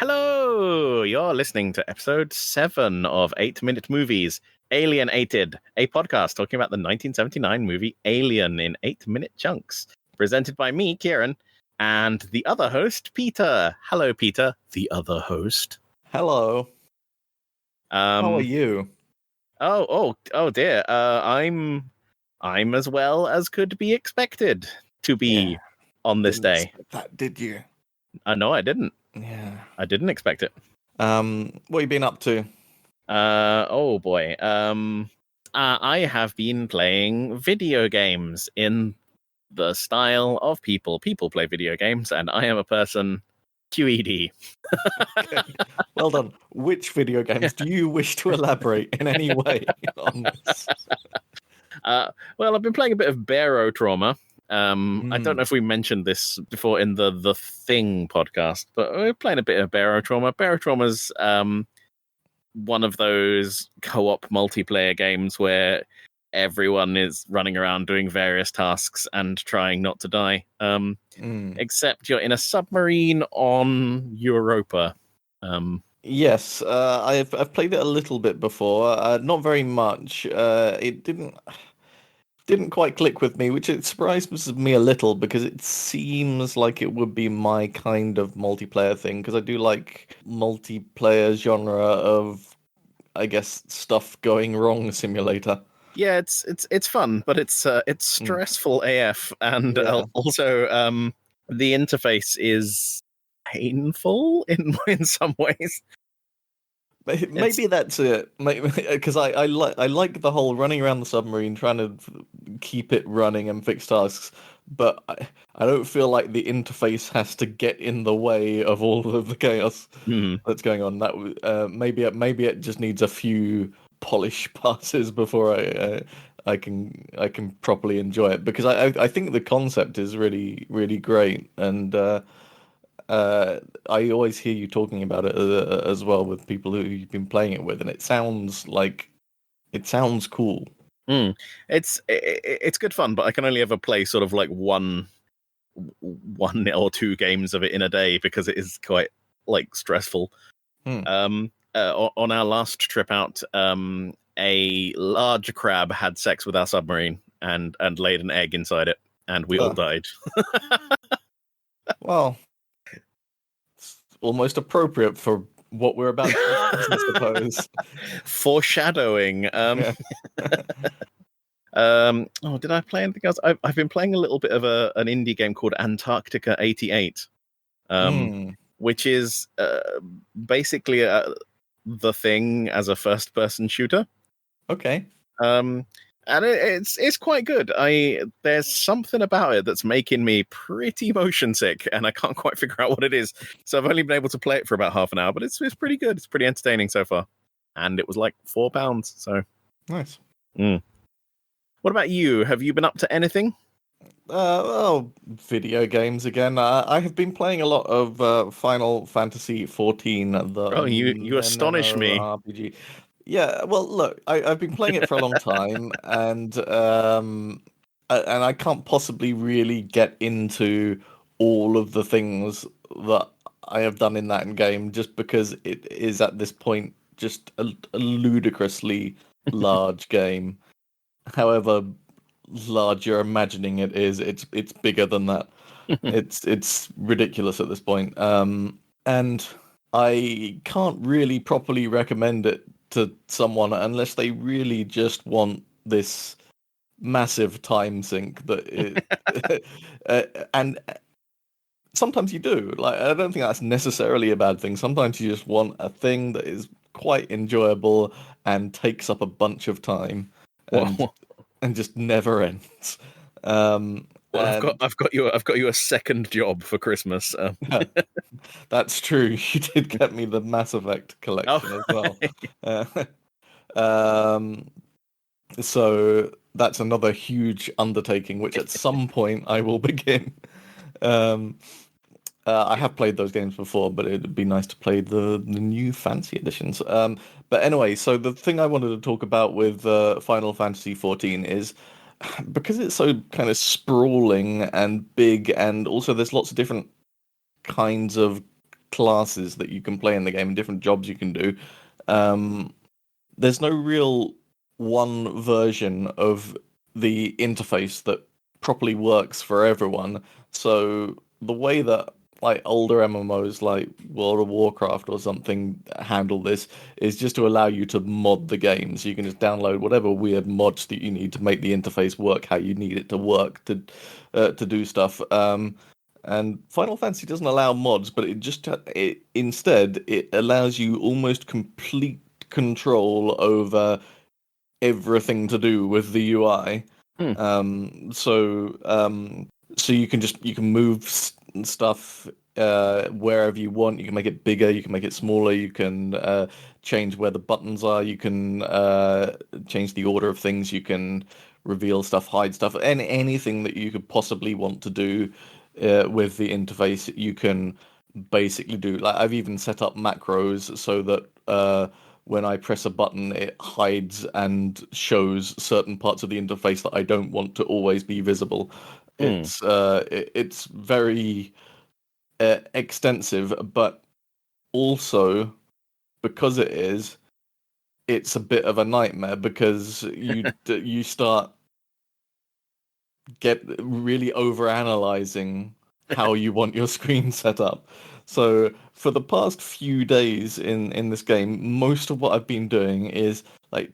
Hello! You're listening to episode 7 of 8-Minute Movies, Alienated, a podcast talking about the 1979 movie Alien in 8-minute chunks. Presented by me, Kieran, and the other host, Peter. Hello, Peter, the other host. Hello. How are you? Oh dear. I'm as well as could be expected to be on this Didn't day. expect that, did you? No, I didn't. Yeah. I didn't expect it. What have you been up to? Oh boy. I have been playing video games in the style of people. People play video games, and I am a person. QED. Okay. Well done. Which video games do you wish to elaborate in any way on this? Well, I've been playing a bit of Barotrauma. I don't know if we mentioned this before in the Thing podcast, but we're playing a bit of Barotrauma. Barotrauma's one of those co-op multiplayer games where everyone is running around doing various tasks and trying not to die. Except you're in a submarine on Europa. Yes, I've played it a little bit before, not very much. It didn't quite click with me, which it surprised me a little because it seems like it would be my kind of multiplayer thing, because I do like multiplayer genre of, I guess, stuff going wrong simulator. Yeah, it's fun, but it's stressful AF, and also the interface is painful in some ways. Maybe that's it. Because I like the whole running around the submarine, trying to keep it running and fix tasks, but I don't feel like the interface has to get in the way of all of the chaos that's going on. That maybe it just needs a few polish passes before I can properly enjoy it, because I think the concept is really, really great, and I always hear you talking about it as well with people who you've been playing it with, and it sounds cool. It's good fun, but I can only ever play sort of like one or two games of it in a day because it is quite like stressful. On our last trip out, a large crab had sex with our submarine and laid an egg inside it, and we all died. Well, it's almost appropriate for what we're about to discuss, I suppose. Foreshadowing. Did I play anything else? I've been playing a little bit of an indie game called Antarctica 88, which is basically The Thing as a first-person shooter. Okay. And it's quite good. There's something about it that's making me pretty motion sick, and I can't quite figure out what it is. So I've only been able to play it for about half an hour, but it's pretty good. It's pretty entertaining so far. And it was like £4, so nice. What about you? Have you been up to anything? Video games again. I have been playing a lot of Final Fantasy XIV. You astonish me. RPG. Yeah, well, look, I've been playing it for a long time, and I can't possibly really get into all of the things that I have done in that game, just because it is at this point just a ludicrously large game. However large you're imagining it is, it's bigger than that. It's ridiculous at this point. And I can't really properly recommend it to someone unless they really just want this massive time sink that and sometimes you do. Like, I don't think that's necessarily a bad thing. Sometimes you just want a thing that is quite enjoyable and takes up a bunch of time and just never ends. Well, I've got you a second job for Christmas. That's true. You did get me the Mass Effect collection as well. So that's another huge undertaking, which at some point I will begin. I have played those games before, but it'd be nice to play the new fancy editions. But anyway, so the thing I wanted to talk about with Final Fantasy XIV is, because it's so kind of sprawling and big, and also there's lots of different kinds of classes that you can play in the game and different jobs you can do. There's no real one version of the interface that properly works for everyone. So the way that like older MMOs like World of Warcraft or something handle this is just to allow you to mod the game. So you can just download whatever weird mods that you need to make the interface work how you need it to work to do stuff. And Final Fantasy doesn't allow mods, but instead it allows you almost complete control over everything to do with the UI. Hmm. So you can move stuff wherever you want. You can make it bigger. You can make it smaller. You can change where the buttons are. You can change the order of things. You can reveal stuff, hide stuff, and anything that you could possibly want to do with the interface. You can basically do. Like I've even set up macros so that when I press a button, it hides and shows certain parts of the interface that I don't want to always be visible. It's very extensive, but also because it's a bit of a nightmare because you start get really over analyzing how you want your screen set up. So for the past few days in this game, most of what I've been doing is like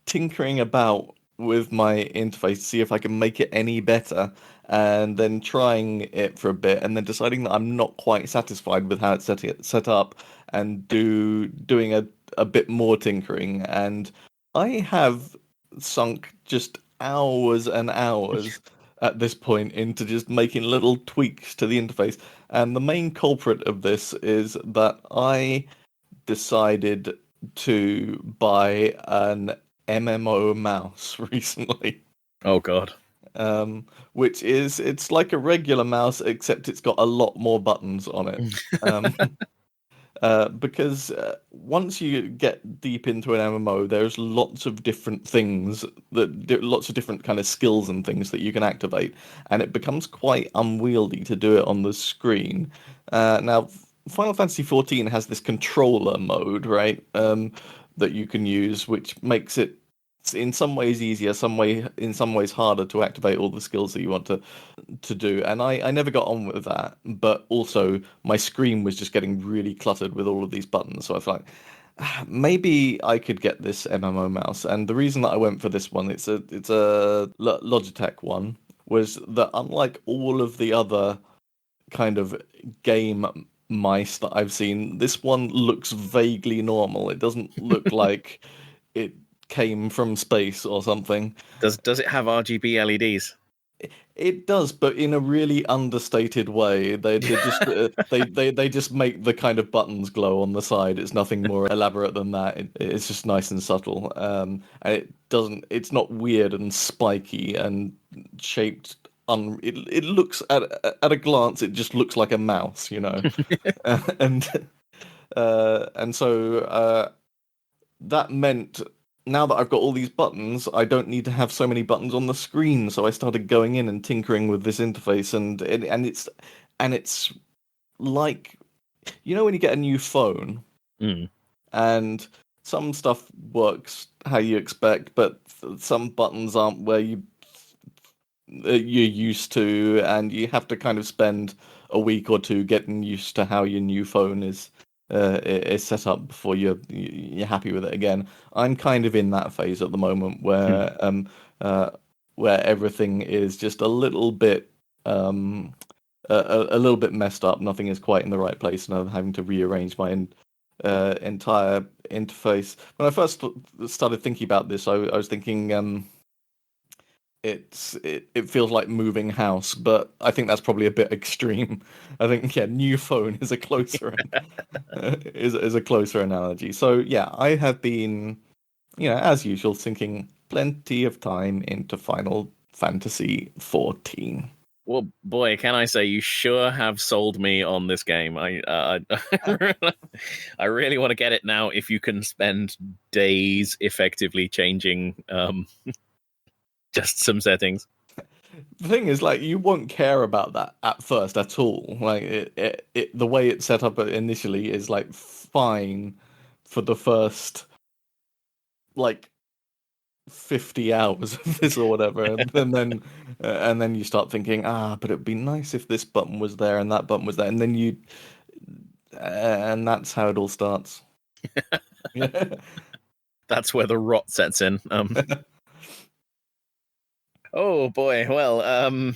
tinkering about with my interface to see if I can make it any better, and then trying it for a bit, and then deciding that I'm not quite satisfied with how it's set up, and doing a bit more tinkering. And I have sunk just hours and hours at this point into just making little tweaks to the interface. And the main culprit of this is that I decided to buy an MMO mouse recently. Oh God. Which is it's like a regular mouse except it's got a lot more buttons on it. Because once you get deep into an MMO, there's lots of different things lots of different kind of skills and things that you can activate, and it becomes quite unwieldy to do it on the screen. Now, Final Fantasy XIV has this controller mode, right? That you can use, which makes it in some ways easier, in some ways harder to activate all the skills that you want to do. And I never got on with that, but also my screen was just getting really cluttered with all of these buttons. So I was like, maybe I could get this MMO mouse. And the reason that I went for this one, it's a Logitech one, was that unlike all of the other kind of game mice that I've seen, this one looks vaguely normal. It doesn't look like it came from space or something. Does it have RGB LEDs? It does, but in a really understated way. They just they just make the kind of buttons glow on the side. It's nothing more elaborate than that. It's just nice and subtle. And it's not weird and spiky and shaped. It looks at a glance, it just looks like a mouse, you know. and so that meant, now that I've got all these buttons, I don't need to have so many buttons on the screen. So I started going in and tinkering with this interface, and it's like, you know, when you get a new phone, and some stuff works how you expect, but some buttons aren't where you're used to, and you have to kind of spend a week or two getting used to how your new phone is set up before you're happy with it again. I'm kind of in that phase at the moment where everything is just a little bit a little bit messed up. Nothing is quite in the right place, and I'm having to rearrange my entire interface. When I first started thinking about this, I was thinking it feels like moving house, but I think that's probably a bit extreme. I think new phone is a closer is a closer analogy. So yeah, I have been, as usual, sinking plenty of time into Final Fantasy 14. Well, boy, can I say you sure have sold me on this game. I really want to get it now. If you can spend days effectively changing just some settings. The thing is, like, you won't care about that at first at all. Like, the way it's set up initially is like fine for the first like 50 hours of this or whatever, and then you start thinking, but it'd be nice if this button was there and that button was there, and then and that's how it all starts. Yeah. That's where the rot sets in. Oh boy, well,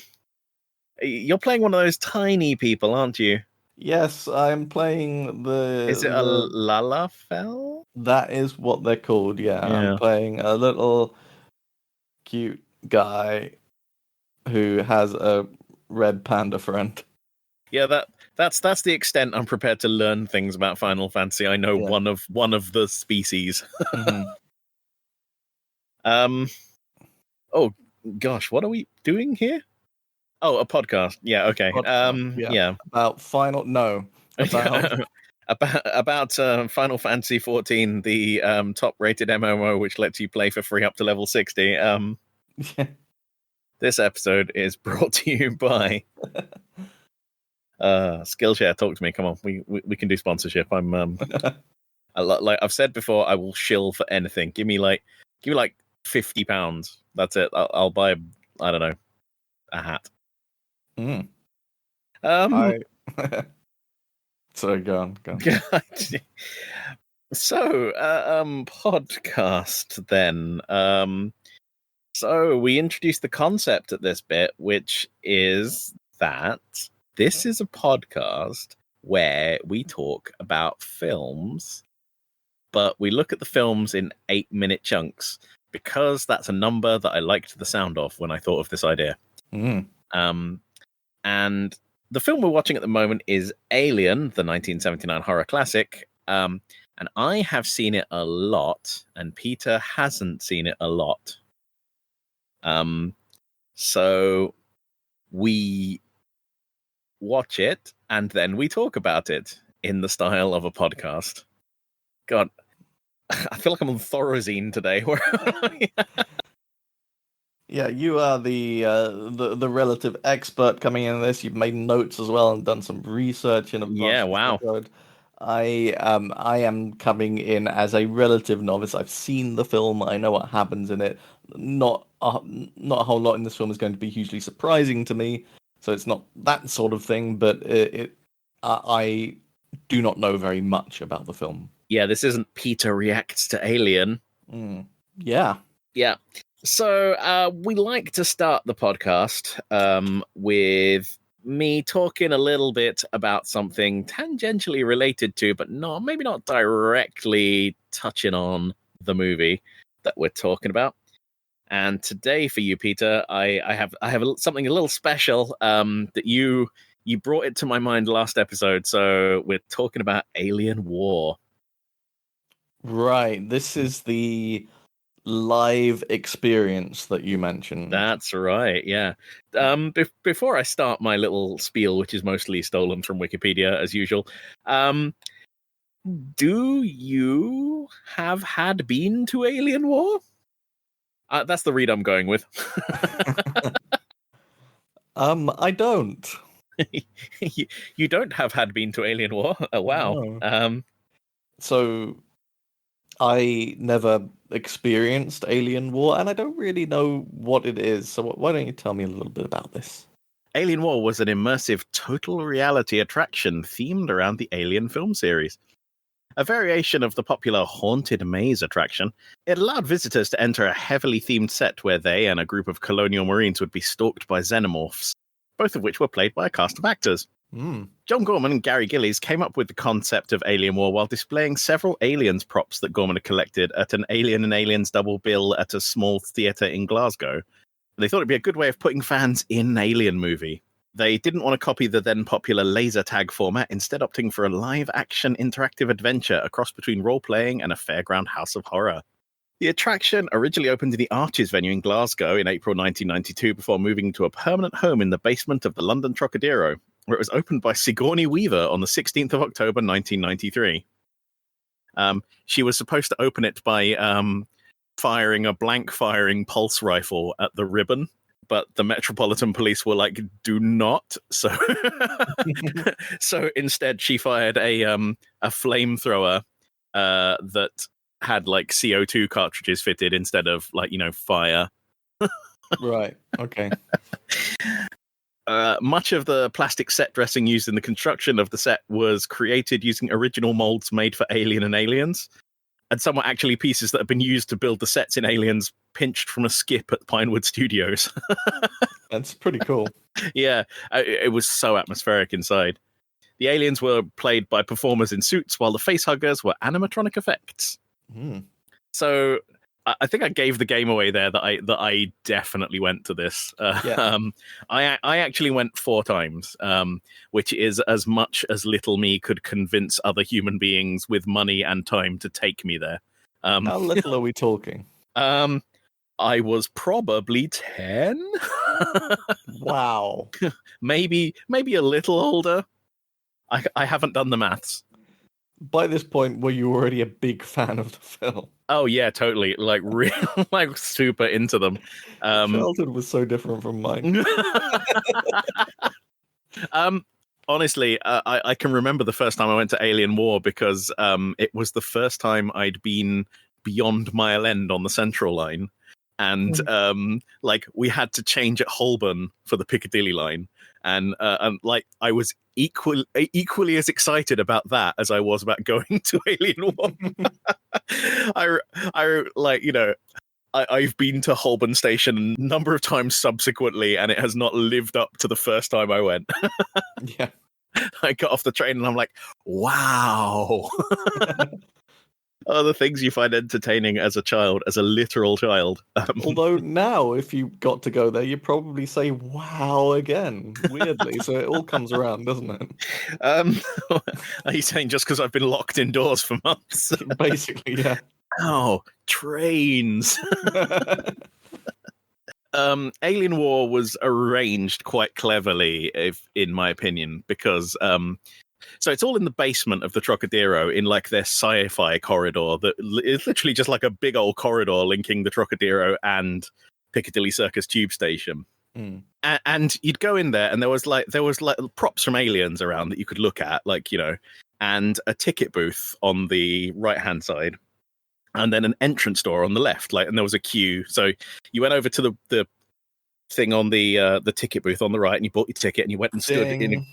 you're playing one of those tiny people, aren't you? Yes, I'm playing Is it a Lalafell? that is what they're called. Yeah, I'm Yeah. playing a little cute guy who has a red panda friend. Yeah, that's the extent I'm prepared to learn things about Final Fantasy. I know one of the species. Mm-hmm. Oh gosh, what are we doing here? Oh, a podcast. Yeah, okay. Yeah. About about Final Fantasy 14, the top-rated MMO, which lets you play for free up to level 60. This episode is brought to you by Skillshare. Talk to me. Come on, we can do sponsorship. I'm like I've said before, I will shill for anything. Give me like £50. That's it. I'll buy, I don't know, a hat. Sorry, go on. So, podcast then. So we introduced the concept at this bit, which is that this is a podcast where we talk about films, but we look at the films in 8-minute chunks because that's a number that I liked the sound of when I thought of this idea. And the film we're watching at the moment is Alien, the 1979 horror classic. And I have seen it a lot, and Peter hasn't seen it a lot. So we watch it and then we talk about it in the style of a podcast. God, I feel like I'm on Thorazine today. Yeah, you are the relative expert coming in this. You've made notes as well and done some research in advance. Yeah, wow. I am coming in as a relative novice. I've seen the film. I know what happens in it. Not a whole lot in this film is going to be hugely surprising to me. So it's not that sort of thing. But I do not know very much about the film. Yeah, this isn't Peter Reacts to Alien. Yeah. So we like to start the podcast with me talking a little bit about something tangentially related to, but maybe not directly touching on the movie that we're talking about. And today for you, Peter, I have something a little special that you brought it to my mind last episode. So we're talking about Alien War. Right. This is the live experience that you mentioned. That's right, yeah. Before I start my little spiel, which is mostly stolen from Wikipedia as usual, do you have had been to Alien War? That's the read I'm going with. I don't. You don't have had been to Alien War? Oh, wow. No. So I never experienced Alien War, and I don't really know what it is. So why don't you tell me a little bit about this? Alien War was an immersive total reality attraction themed around the Alien film series. A variation of the popular Haunted Maze attraction, it allowed visitors to enter a heavily themed set where they and a group of colonial marines would be stalked by xenomorphs, both of which were played by a cast of actors. John Gorman and Gary Gillies came up with the concept of Alien War while displaying several Aliens props that Gorman had collected at an Alien and Aliens double bill at a small theatre in Glasgow. They thought it'd be a good way of putting fans in an Alien movie. They didn't want to copy the then popular laser tag format, instead opting for a live-action interactive adventure, a cross between role-playing and a fairground house of horror. The attraction originally opened in the Arches venue in Glasgow in April 1992 before moving to a permanent home in the basement of the London Trocadero, where it was opened by Sigourney Weaver on the 16th of October 1993. She was supposed to open it by firing a blank-firing pulse rifle at the ribbon, but the Metropolitan Police were like, do not. So so instead she fired a flamethrower that had like CO2 cartridges fitted instead of like, fire. Right. Okay. Much of the plastic set dressing used in the construction of the set was created using original molds made for Alien and Aliens. And some were actually pieces that have been used to build the sets in Aliens, pinched from a skip at Pinewood Studios. That's pretty cool. Yeah, it was so atmospheric inside. The aliens were played by performers in suits, while the facehuggers were animatronic effects. Mm. So I think I gave the game away there that I definitely went to this. Yeah. I actually went 4 times, which is as much as little me could convince other human beings with money and time to take me there. How little are we talking? I was probably 10. Wow. maybe a little older. I haven't done the maths. By this point, were you already a big fan of the film? Oh yeah, totally. Like real, like super into them. Childhood was so different from mine. Honestly, I can remember the first time I went to Alien War because it was the first time I'd been beyond Mile End on the Central Line, and like we had to change at Holborn for the Piccadilly line, and like I was equally as excited about that as I was about going to Alien War. I like, I've been to Holborn Station a number of times subsequently, and it has not lived up to the first time I went. Yeah. I got off the train and I'm like, wow. The things you find entertaining as a child, as a literal child. Although now, if you got to go there, you'd probably say "wow" again. Weirdly, so it all comes around, doesn't it? Are you saying just because I've been locked indoors for months? Basically, yeah. Oh, trains. Alien War was arranged quite cleverly, in my opinion, because so it's all in the basement of the Trocadero in like their sci-fi corridor that is literally just like a big old corridor linking the Trocadero and Piccadilly Circus tube station. Mm. And you'd go in there and there was like props from Aliens around that you could look at, like, and a ticket booth on the right hand side, and then an entrance door on the left, and there was a queue. So you went over to the thing on the ticket booth on the right, and you bought your ticket, and you went and stood in.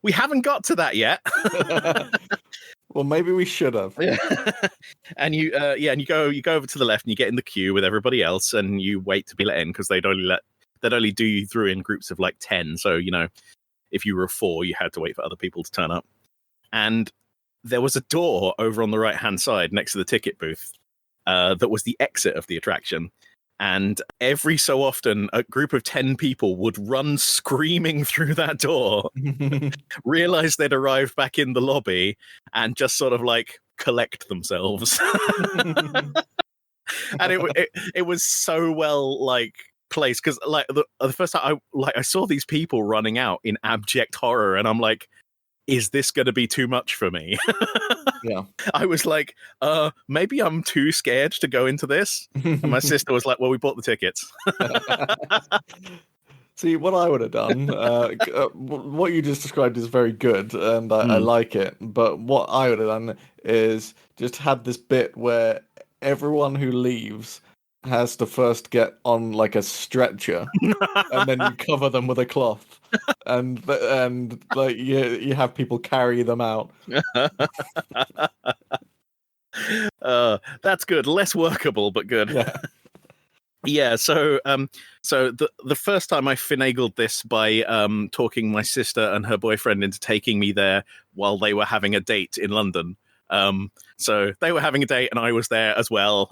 We haven't got to that yet. Well, maybe we should have. And you go over to the left, and you get in the queue with everybody else, and you wait to be let in because they'd only do you through in groups of like 10. So if you were 4, you had to wait for other people to turn up. And there was a door over on the right-hand side next to the ticket booth that was the exit of the attraction. And every so often, a group of 10 people would run screaming through that door, realize they'd arrived back in the lobby, and just sort of like collect themselves. And it was so well like placed, because like the first time I saw these people running out in abject horror, and I'm like, is this going to be too much for me? Yeah. I was like, maybe I'm too scared to go into this. And my sister was like, well, we bought the tickets. See, what I would have done, what you just described is very good, and I like it. But what I would have done is just had this bit where everyone who leaves has to first get on like a stretcher, and then you cover them with a cloth, and like you have people carry them out. That's good. Less workable, but good. Yeah. Yeah. So the first time I finagled this by talking my sister and her boyfriend into taking me there while they were having a date in London. So they were having a date and I was there as well,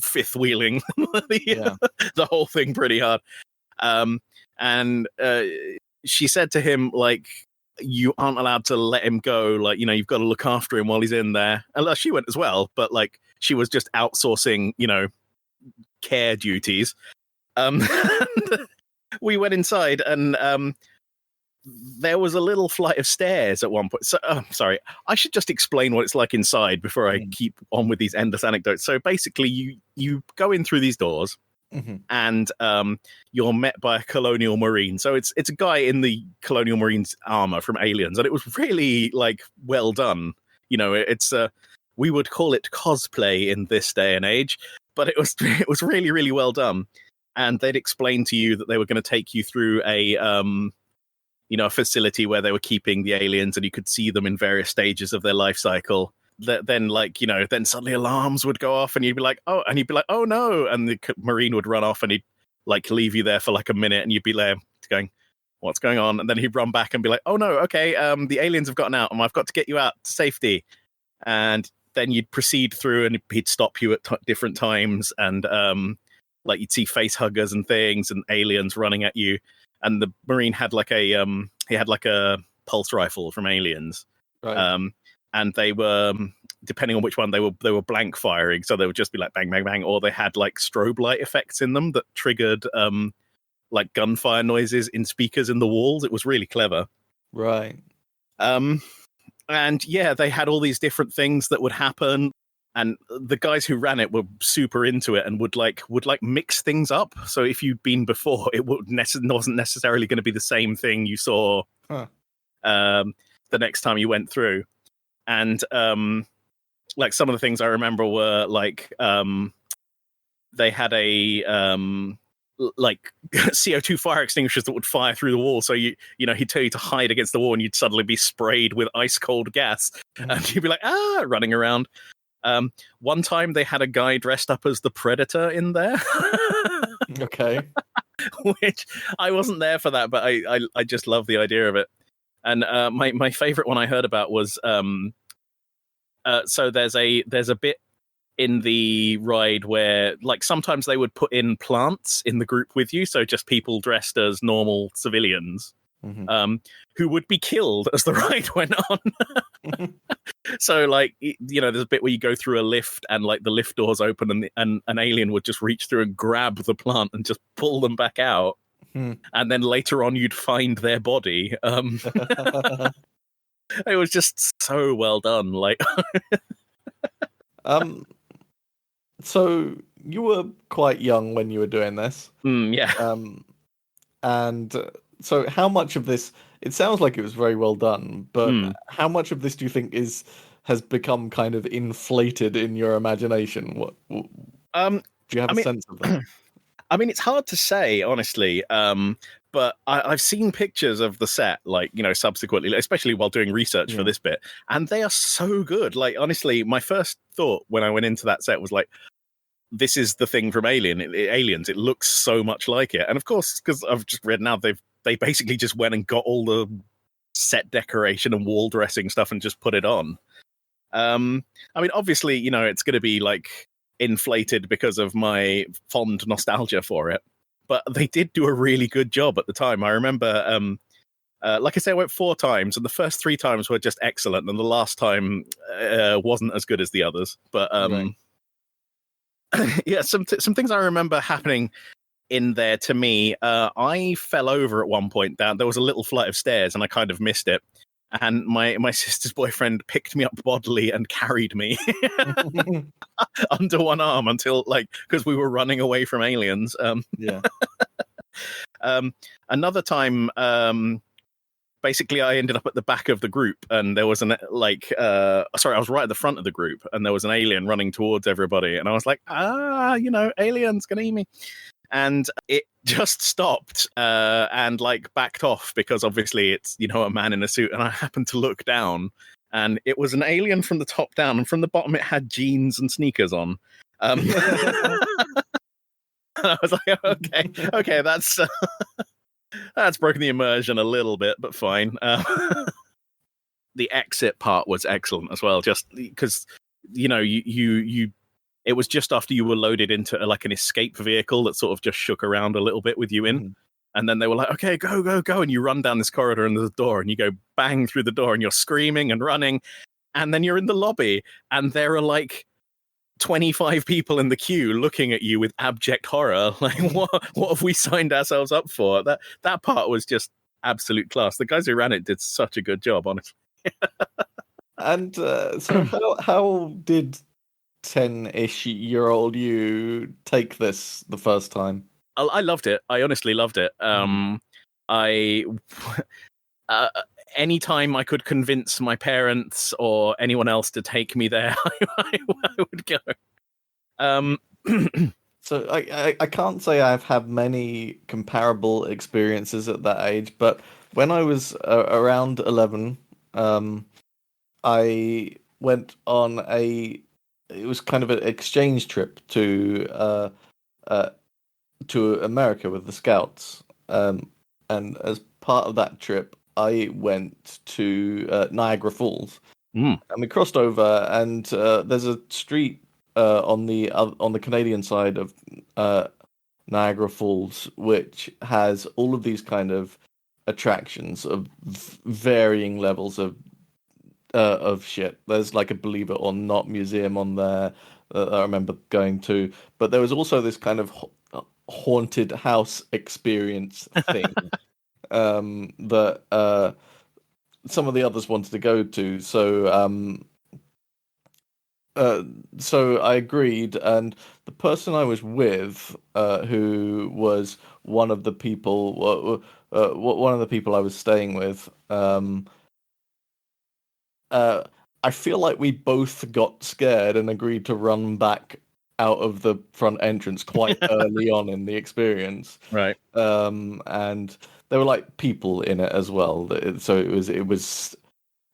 fifth wheeling the whole thing pretty hard. And she said to him, like, you aren't allowed to let him go. Like, you've got to look after him while he's in there. And she went as well, but like she was just outsourcing, care duties. We went inside and, there was a little flight of stairs at one point. So, sorry, I should just explain what it's like inside before I keep on with these endless anecdotes. So basically, you go in through these doors, and you're met by a colonial marine. So it's a guy in the colonial marine's armor from Aliens, and it was really like well done. You know, it's we would call it cosplay in this day and age, but it was really, really well done. And they'd explain to you that they were going to take you through a a facility where they were keeping the aliens, and you could see them in various stages of their life cycle. Then then suddenly alarms would go off, and you'd be like, oh no, and the marine would run off, and he'd like leave you there for like a minute, and you'd be there going, what's going on? And then he'd run back and be like, oh no, okay, the aliens have gotten out, and I've got to get you out to safety. And then you'd proceed through, and he'd stop you at different times, and like you'd see face huggers and things, and aliens running at you. And the marine had like a pulse rifle from Aliens, right. And they were, depending on which one, they were blank firing, so they would just be like bang bang bang, or they had like strobe light effects in them that triggered like gunfire noises in speakers in the walls. It was really clever, right? And yeah, they had all these different things that would happen. And the guys who ran it were super into it and would mix things up. So if you'd been before, it wasn't necessarily going to be the same thing you saw the next time you went through. And like some of the things I remember were like they had a like CO2 fire extinguishers that would fire through the wall. So he'd tell you to hide against the wall, and you'd suddenly be sprayed with ice cold gas, and you'd be like running around. One time they had a guy dressed up as the Predator in there. Okay. Which I wasn't there for that, but I just love the idea of it. And my favorite one I heard about was so there's a bit in the ride where like sometimes they would put in plants in the group with you, so just people dressed as normal civilians. Who would be killed as the ride went on. So like there's a bit where you go through a lift, and like the lift doors open, and an alien would just reach through and grab the plant and just pull them back out. And then later on you'd find their body. It was just so well done. Like so you were quite young when you were doing this. Yeah. And so how much of this, it sounds like it was very well done, but how much of this do you think has become kind of inflated in your imagination? What do you have a sense of that? I mean, it's hard to say, honestly, but I've seen pictures of the set, like, subsequently, especially while doing research for this bit, and they are so good. Like, honestly, my first thought when I went into that set was like, this is the thing from Aliens. It looks so much like it. And of course, because I've just read now, they basically just went and got all the set decoration and wall dressing stuff and just put it on. I mean, obviously, it's going to be like inflated because of my fond nostalgia for it, but they did do a really good job at the time. I remember, like I say, I went 4 times, and the first 3 times were just excellent, and the last time wasn't as good as the others. But right. yeah, some things I remember happening in there to me. I fell over at one point down. There was a little flight of stairs, and I kind of missed it. And my sister's boyfriend picked me up bodily and carried me under one arm until, like, because we were running away from aliens. Yeah. Another time, basically, I ended up at the back of the group, and there was I was right at the front of the group, and there was an alien running towards everybody, and I was like, aliens gonna eat me. And it just stopped and like backed off, because obviously it's, a man in a suit. And I happened to look down, and it was an alien from the top down, and from the bottom it had jeans and sneakers on. And I was like, okay, that's broken the immersion a little bit, but fine. The exit part was excellent as well, just because, you it was just after you were loaded into like an escape vehicle that sort of just shook around a little bit with you in. And then they were like, okay, go. And you run down this corridor, and there's a door, and you go bang through the door, and you're screaming and running. And then you're in the lobby, and there are like 25 people in the queue looking at you with abject horror. Like, what have we signed ourselves up for? That part was just absolute class. The guys who ran it did such a good job, honestly. And so how did 10-ish year old you take this the first time? I loved it. I honestly loved it. I uh, anytime I could convince my parents or anyone else to take me there, I would go. So I can't say I've had many comparable experiences at that age, but when I was around 11, I went on it was kind of an exchange trip to America with the Scouts. And as part of that trip, I went to Niagara Falls. And we crossed over, and there's a street on the Canadian side of Niagara Falls, which has all of these kind of attractions of varying levels of shit. There's like a Believe It or Not museum on there that I remember going to, but there was also this kind of haunted house experience thing that some of the others wanted to go to. So I agreed, and the person I was with, who was one of the people I was staying with, I feel like we both got scared and agreed to run back out of the front entrance quite early on in the experience. Right. And there were like people in it as well, so it was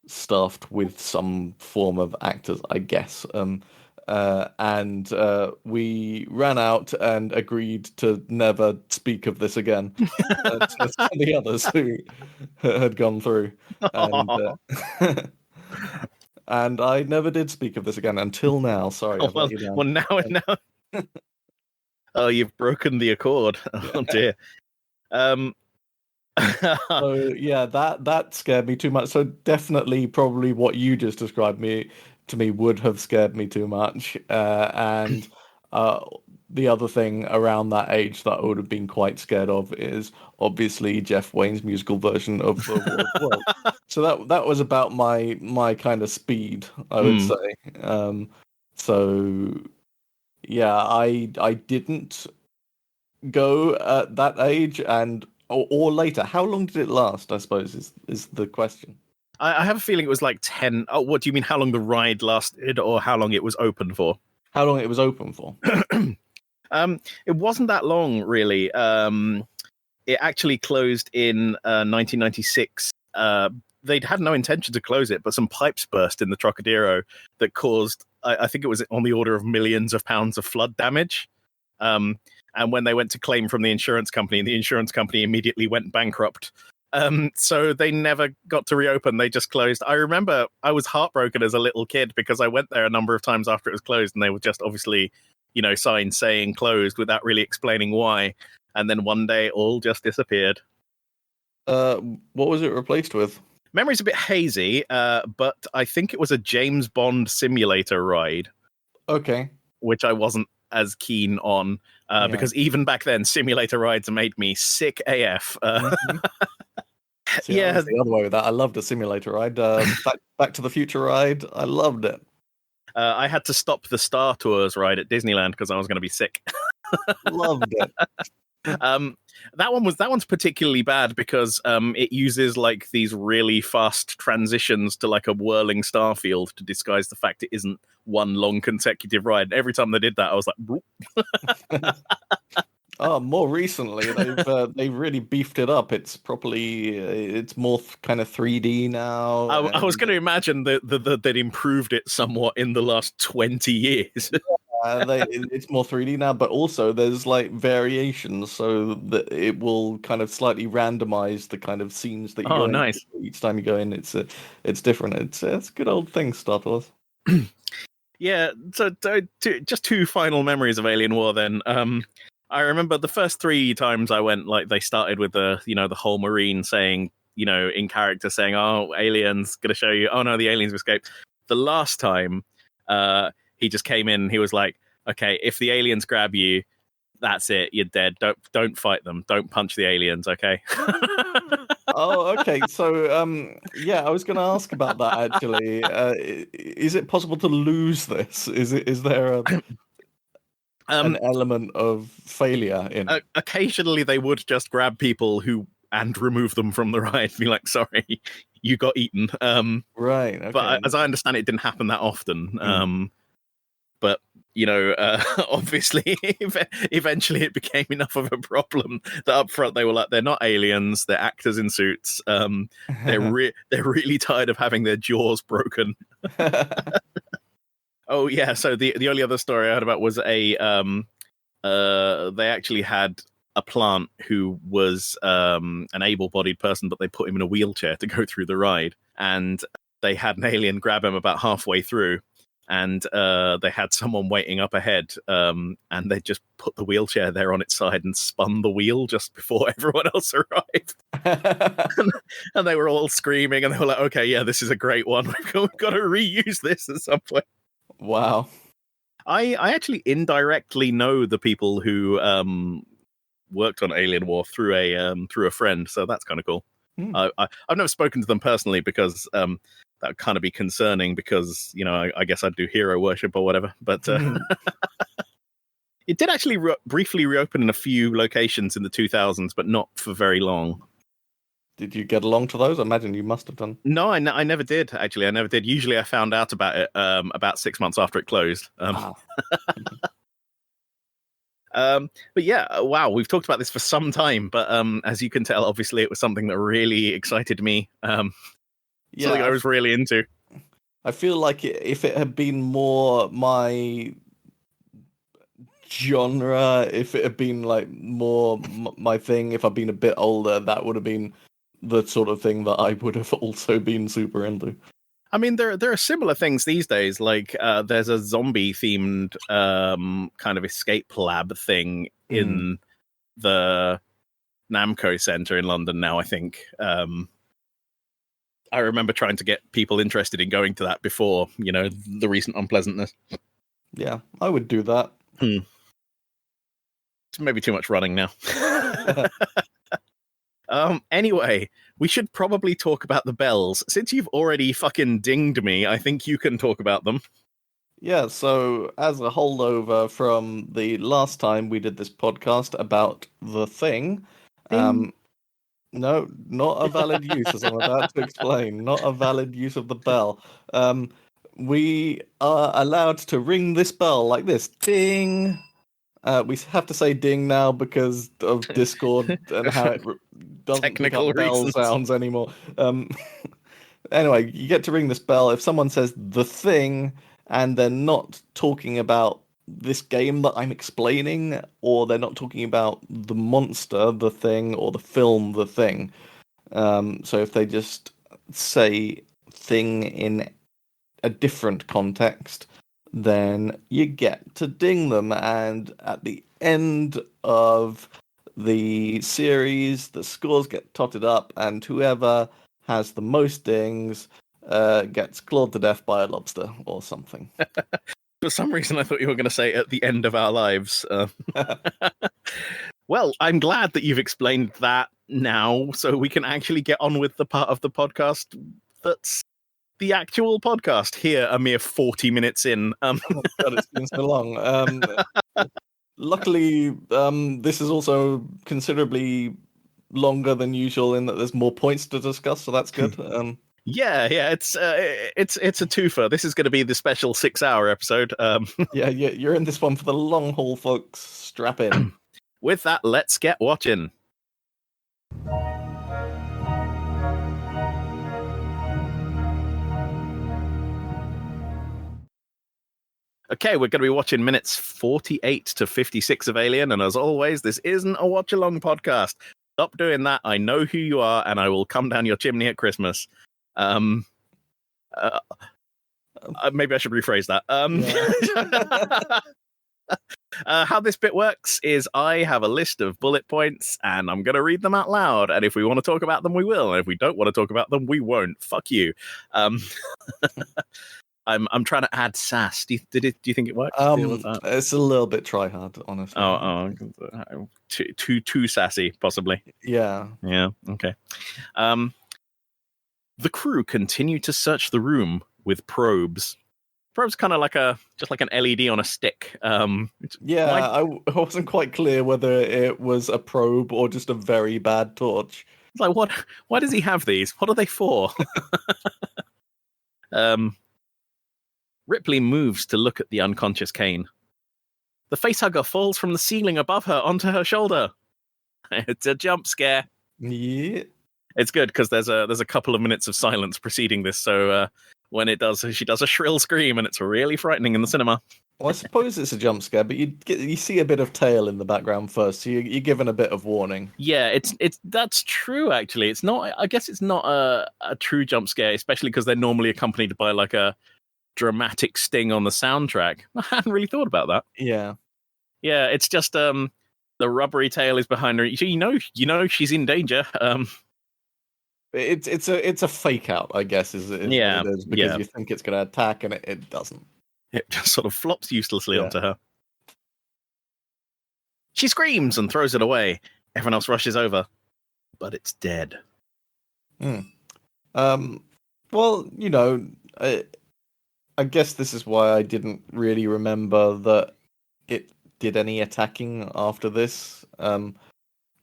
staffed with some form of actors, I guess. And we ran out and agreed to never speak of this again to the others who had gone through. And and I never did speak of this again until now. Sorry, I've let you down. Well, now. Oh, you've broken the accord. Oh dear. So yeah, that scared me too much. So definitely, probably what you just described to me would have scared me too much. And the other thing around that age that I would have been quite scared of is obviously Jeff Wayne's musical version of the War of the World. So that was about my kind of speed, I would say. So yeah, I didn't go at that age or later. How long did it last, I suppose, is the question. I have a feeling it was like 10. Oh, what do you mean? How long the ride lasted, or how long it was open for? How long it was open for? It wasn't that long, really. It actually closed in 1996. They'd had no intention to close it, but some pipes burst in the Trocadero that caused, I think it was on the order of millions of pounds of flood damage. And when they went to claim from the insurance company immediately went bankrupt. So they never got to reopen. They just closed. I remember I was heartbroken as a little kid because I went there a number of times after it was closed, and they were just obviously, signs saying closed without really explaining why. And then one day it all just disappeared. What was it replaced with? Memory's a bit hazy, but I think it was a James Bond simulator ride. Okay. Which I wasn't as keen on, because even back then, simulator rides made me sick AF. See, yeah, I was the other way with that. I loved a simulator ride. Back to the Future ride, I loved it. I had to stop the Star Tours ride at Disneyland because I was going to be sick. Loved it. That one's particularly bad because it uses like these really fast transitions to like a whirling star field to disguise the fact it isn't one long consecutive ride. Every time they did that, I was like, oh, more recently they've really beefed it up. It's more kind of 3D now. I was going to imagine that they'd improved it somewhat in the last 20 years. It's more 3D now, but also there's like variations, so that it will kind of slightly randomize the kind of scenes that you go nice. into. Each time you go in, it's different. It's a good old thing, Star Wars. Yeah. So just two final memories of Alien War. Then I remember the first 3 times I went, like they started with the whole Marine saying, in character saying, "Oh, aliens, gonna show you." Oh no, the aliens escaped. The last time, he just came in and he was like, okay, if the aliens grab you, That's it. You're dead. Don't fight them. Don't punch the aliens. Okay. Oh, okay. So, yeah, I was going to ask about that actually. Is it possible to lose this? Is there an element of failure in it? Occasionally, they would just grab people and remove them from the ride. Be like, sorry, you got eaten. Right. Okay. But as I understand, it didn't happen that often. But obviously, eventually it became enough of a problem that up front they were like, they're not aliens, they're actors in suits. They're really tired of having their jaws broken. Oh yeah, so the only other story I heard about was they actually had a plant who was an able-bodied person, but they put him in a wheelchair to go through the ride, and they had an alien grab him about halfway through. And they had someone waiting up ahead, and they just put the wheelchair there on its side and spun the wheel just before everyone else arrived. And they were all screaming, and they were like, okay, yeah, this is a great one. We've got to reuse this at some point. Wow. I actually indirectly know the people who worked on Alien War through a friend, so that's kind of cool. I've never spoken to them personally because that would kind of be concerning because, I guess I'd do hero worship or whatever. But it did actually briefly reopen in a few locations in the 2000s, but not for very long. Did you get along to those? I imagine you must have done. No, I never did, actually. I never did. Usually I found out about it about 6 months after it closed. But yeah, wow, we've talked about this for some time. But as you can tell, obviously it was something that really excited me. Something I was really into. I feel like if it had been more my genre, if it had been like more my thing, if I'd been a bit older, that would have been the sort of thing that I would have also been super into. I mean, there are similar things these days. Like there's a zombie themed kind of escape lab thing in the Namco Center in London now, I think. I remember trying to get people interested in going to that before, the recent unpleasantness. Yeah, I would do that. It's maybe too much running now. Anyway, we should probably talk about the bells. Since you've already fucking dinged me, I think you can talk about them. Yeah, so as a holdover from the last time we did this podcast about The Thing, no, not a valid use, as I'm about to explain. Not a valid use of the bell. We are allowed to ring this bell like this. Ding! We have to say ding now because of Discord and how it doesn't pick up bell sounds anymore. Anyway, you get to ring this bell if someone says The Thing and they're not talking about this game that I'm explaining, or they're not talking about the monster, The Thing, or the film, The Thing. So if they just say thing in a different context, then you get to ding them. And at the end of the series, the scores get totted up, and whoever has the most dings gets clawed to death by a lobster or something. For some reason, I thought you were going to say at the end of our lives. Well, I'm glad that you've explained that now, so we can actually get on with the part of the podcast that's the actual podcast. Here, a mere 40 minutes in. Oh God, it's been so long. Luckily, this is also considerably longer than usual in that there's more points to discuss, so that's good. Yeah, it's a twofer. This is going to be the special 6-hour episode. Yeah, you're in this one for the long haul, folks. Strap in. With that, let's get watching. Okay, we're going to be watching minutes 48 to 56 of Alien, and as always, this isn't a watch-along podcast. Stop doing that. I know who you are, and I will come down your chimney at Christmas. Maybe I should rephrase that. How this bit works is I have a list of bullet points and I'm going to read them out loud. And if we want to talk about them, we will. And if we don't want to talk about them, we won't. Fuck you. I'm trying to add sass. Do you think it works? With that? It's a little bit try hard, honestly. Too sassy, possibly. Yeah. Yeah. Okay. The crew continue to search the room with probes. Probe's kind of just like an LED on a stick. I wasn't quite clear whether it was a probe or just a very bad torch. It's like, what? Why does he have these? What are they for? Ripley moves to look at the unconscious Kane. The facehugger falls from the ceiling above her onto her shoulder. It's a jump scare. Yeah. It's good because there's a couple of minutes of silence preceding this, so when it does, she does a shrill scream, and it's really frightening in the cinema. Well, I suppose it's a jump scare, but you see a bit of tail in the background first, so you're given a bit of warning. Yeah, that's true. Actually, it's not. I guess it's not a true jump scare, especially because they're normally accompanied by like a dramatic sting on the soundtrack. I hadn't really thought about that. Yeah, it's just the rubbery tail is behind her. So you know she's in danger. It's a fake out, I guess, is what it is, because you think it's going to attack and it doesn't. It just sort of flops uselessly onto her. She screams and throws it away. Everyone else rushes over, but it's dead. Well, I guess this is why I didn't really remember that it did any attacking after this. I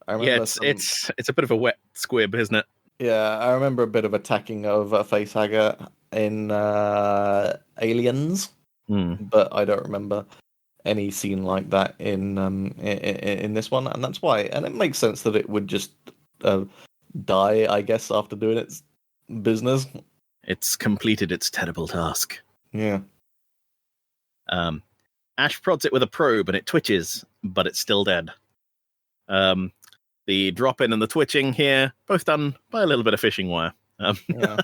remember it's a bit of a wet squib, isn't it? Yeah, I remember a bit of attacking of a facehugger in Aliens, but I don't remember any scene like that in this one, and that's why. And it makes sense that it would just die, I guess, after doing its business. It's completed its terrible task. Yeah. Ash prods it with a probe, and it twitches, but it's still dead. The drop-in and the twitching here, both done by a little bit of fishing wire. Yeah.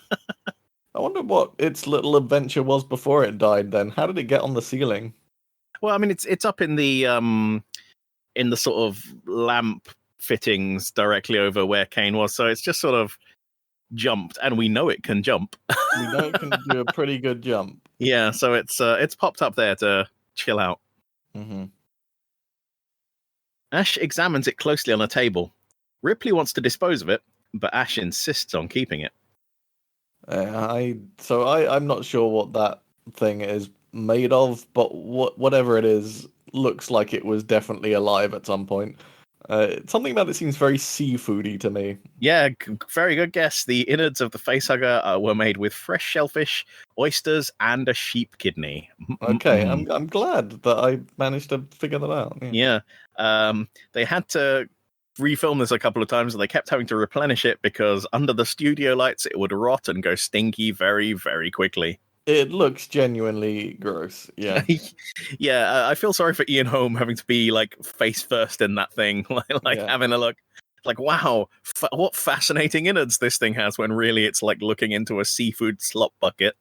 I wonder what its little adventure was before it died then. How did it get on the ceiling? Well, I mean, it's up in the sort of lamp fittings directly over where Kane was, so it's just sort of jumped, and we know it can jump. We know it can do a pretty good jump. Yeah, so it's popped up there to chill out. Mm-hmm. Ash examines it closely on a table. Ripley wants to dispose of it, but Ash insists on keeping it. I'm not sure what that thing is made of, but whatever it is, looks like it was definitely alive at some point. Something about it seems very seafoody to me. Yeah, very good guess. The innards of the facehugger were made with fresh shellfish, oysters, and a sheep kidney. Okay, I'm glad that I managed to figure that out. Yeah. They had to refilm this a couple of times, and they kept having to replenish it because under the studio lights it would rot and go stinky very, very quickly. It looks genuinely gross. Yeah. Yeah, I feel sorry for Ian Holm having to be like face first in that thing, having a look. Like, wow, what fascinating innards this thing has, when really it's like looking into a seafood slop bucket.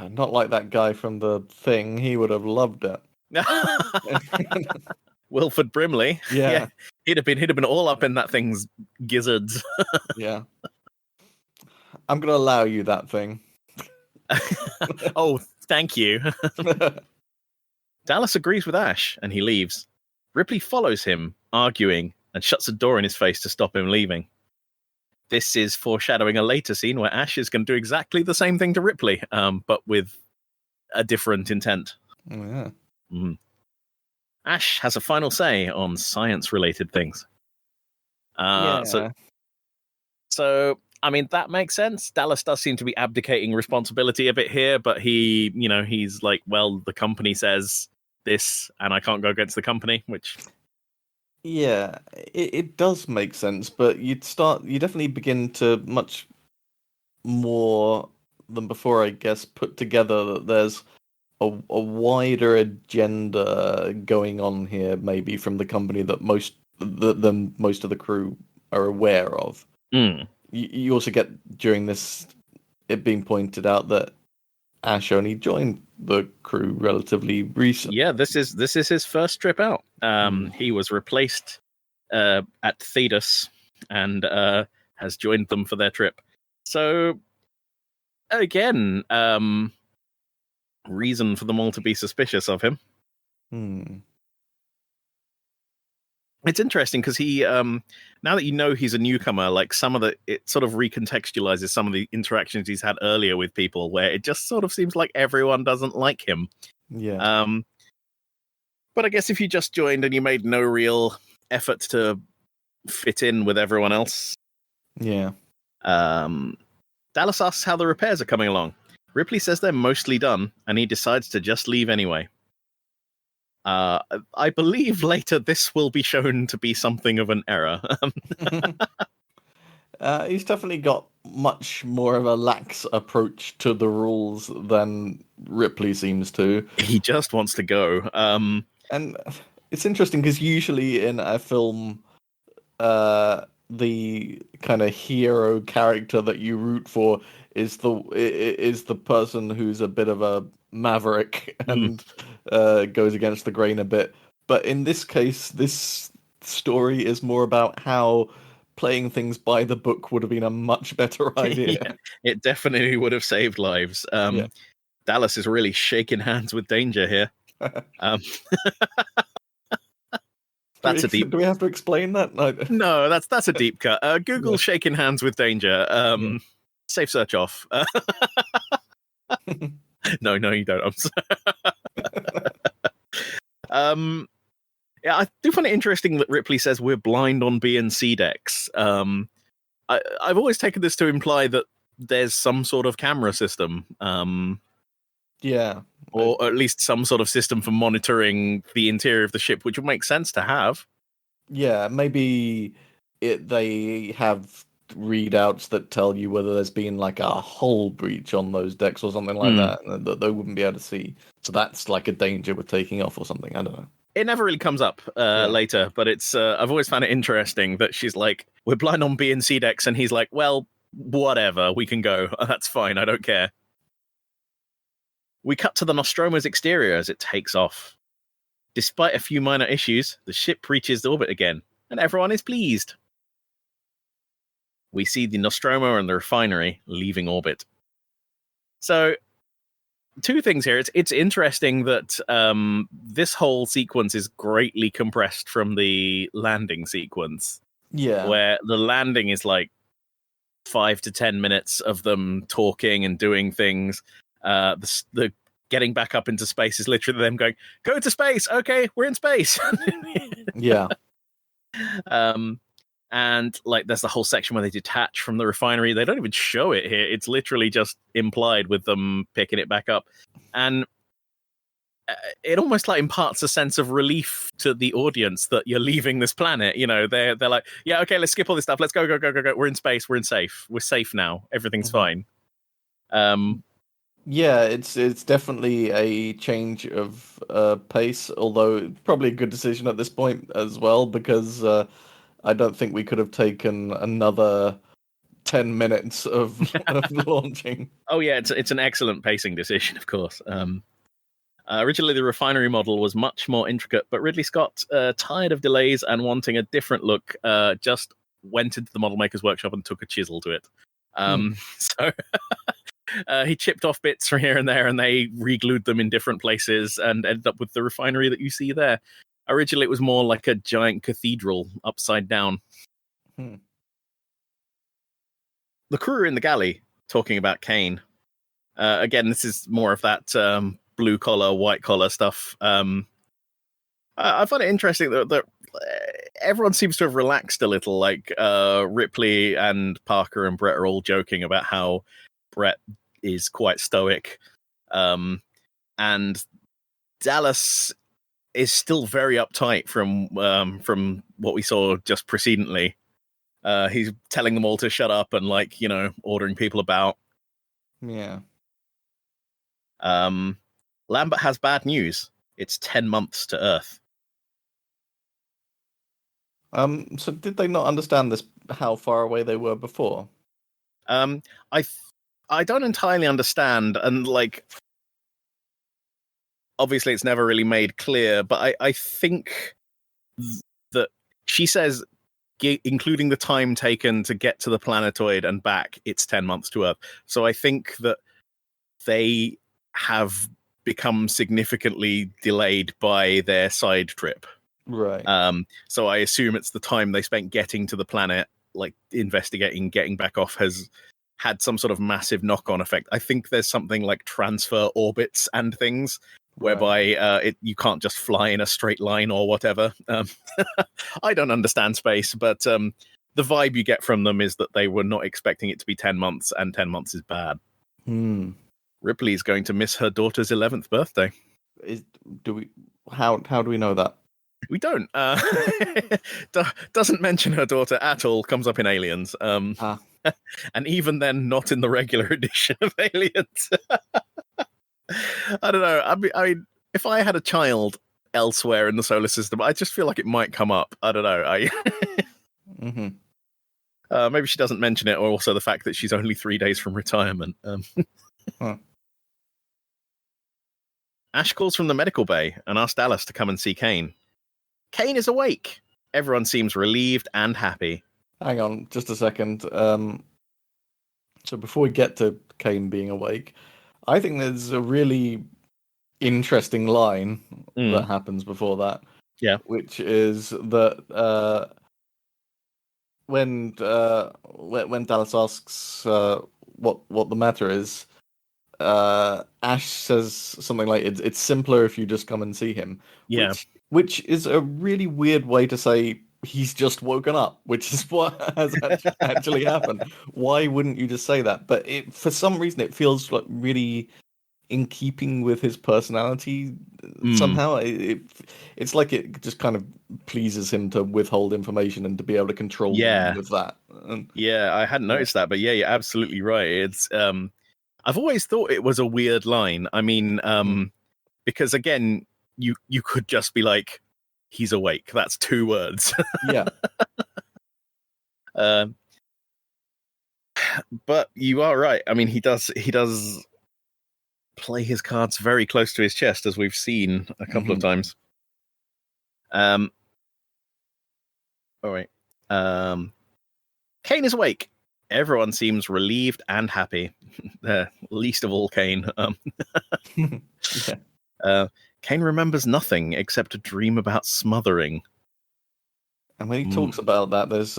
Not like that guy from The Thing. He would have loved it. Wilford Brimley. Yeah. He'd have been all up in that thing's gizzards. Yeah. I'm gonna allow you that thing. Oh, thank you. Dallas agrees with Ash, and he leaves. Ripley follows him, arguing, and shuts the door in his face to stop him leaving. This is foreshadowing a later scene where Ash is going to do exactly the same thing to Ripley, but with a different intent. Oh, yeah. Ash has a final say on science-related things. So, I mean, that makes sense. Dallas does seem to be abdicating responsibility a bit here, but he's like, well, the company says this, and I can't go against the company, which... Yeah, it does make sense, but you definitely begin to much more than before, I guess, put together that there's a wider agenda going on here, maybe from the company that most of the crew are aware of. You also get during this it being pointed out that Ash only joined the crew relatively recently. Yeah, this is his first trip out. He was replaced at Thetis and has joined them for their trip. So again, reason for them all to be suspicious of him. It's interesting because he, now that you know he's a newcomer, like it sort of recontextualizes some of the interactions he's had earlier with people, where it just sort of seems like everyone doesn't like him. Yeah. But I guess if you just joined and you made no real effort to fit in with everyone else. Yeah. Dallas asks how the repairs are coming along. Ripley says they're mostly done, and he decides to just leave anyway. I believe later this will be shown to be something of an error. He's definitely got much more of a lax approach to the rules than Ripley seems to. He just wants to go. And it's interesting because usually in a film, the kind of hero character that you root for is the person who's a bit of a maverick and goes against the grain a bit. But in this case, this story is more about how playing things by the book would have been a much better idea. Yeah, it definitely would have saved lives. Yeah. Dallas is really shaking hands with danger here. That's a deep. Do we have to explain that? No, that's a deep cut. Google shaking hands with danger. Safe search off. No, you don't. I'm sorry. Yeah, I do find it interesting that Ripley says we're blind on B and C decks. I've always taken this to imply that there's some sort of camera system. Yeah. Or at least some sort of system for monitoring the interior of the ship, which would make sense to have. Yeah, maybe they have readouts that tell you whether there's been like a hull breach on those decks or something like that they wouldn't be able to see. So that's like a danger with taking off or something. I don't know. It never really comes up later, but it's I've always found it interesting that she's like, we're blind on B and C decks, and he's like, well, whatever, we can go. That's fine, I don't care. We cut to the Nostromo's exterior as it takes off. Despite a few minor issues, the ship reaches orbit again, and everyone is pleased. We see the Nostromo and the refinery leaving orbit. So, two things here. It's interesting that this whole sequence is greatly compressed from the landing sequence. Yeah. Where the landing is like 5 to 10 minutes of them talking and doing things. The getting back up into space is literally them going, go to space. Okay, we're in space. Yeah. And like there's the whole section where they detach from the refinery. They don't even show it here. It's literally just implied with them picking it back up. And it almost like imparts a sense of relief to the audience that you're leaving this planet. You know, they're like, yeah, okay, let's skip all this stuff. Let's go. We're in space. We're safe. We're safe now. Everything's fine. Yeah, it's definitely a change of pace, although probably a good decision at this point as well, because I don't think we could have taken another 10 minutes of launching. Oh yeah, it's an excellent pacing decision, of course. Originally, the refinery model was much more intricate, but Ridley Scott, tired of delays and wanting a different look, just went into the model maker's workshop and took a chisel to it. So he chipped off bits from here and there, and they re-glued them in different places and ended up with the refinery that you see there. Originally, it was more like a giant cathedral upside down. The crew are in the galley talking about Kane. Again, this is more of that blue collar, white collar stuff. I find it interesting that everyone seems to have relaxed a little. Like Ripley and Parker and Brett are all joking about how Brett is quite stoic, and Dallas is still very uptight from what we saw just precedently. He's telling them all to shut up and ordering people about. Yeah. Lambert has bad news. It's 10 months to Earth. So did they not understand this? How far away they were before? I don't entirely understand, and obviously it's never really made clear, but I think that she says, including the time taken to get to the planetoid and back, it's 10 months to Earth. So I think that they have become significantly delayed by their side trip. Right. So I assume it's the time they spent getting to the planet, like investigating, getting back off, has had some sort of massive knock-on effect. I think there's something like transfer orbits and things whereby you can't just fly in a straight line or whatever. I don't understand space, but the vibe you get from them is that they were not expecting it to be 10 months, and 10 months is bad. Ripley's going to miss her daughter's 11th birthday. How do we know that? We don't. Doesn't mention her daughter at all. Comes up in Aliens. And even then, not in the regular edition of Aliens. I don't know. I mean, if I had a child elsewhere in the solar system, I just feel like it might come up. I don't know. Maybe she doesn't mention it, or also the fact that she's only 3 days from retirement. Ash calls from the medical bay and asks Dallas to come and see Kane. Kane is awake. Everyone seems relieved and happy. Hang on, just a second. So before we get to Kane being awake, I think there's a really interesting line that happens before that. Yeah. Which is that when Dallas asks what the matter is, Ash says something like, "It's simpler if you just come and see him." Yeah. Which is a really weird way to say he's just woken up, which is what has actually happened. Why wouldn't you just say that? But for some reason, it feels like really in keeping with his personality somehow. It's like it just kind of pleases him to withhold information and to be able to control with that. I hadn't noticed that, but yeah, you're absolutely right. It's I've always thought it was a weird line. I mean, because again, you could just be like, he's awake. That's 2 words. Yeah. But you are right. I mean, he does play his cards very close to his chest, as we've seen a couple of times. All right. Kane is awake. Everyone seems relieved and happy. Least of all Kane. Kane remembers nothing except a dream about smothering. And when he talks about that, there's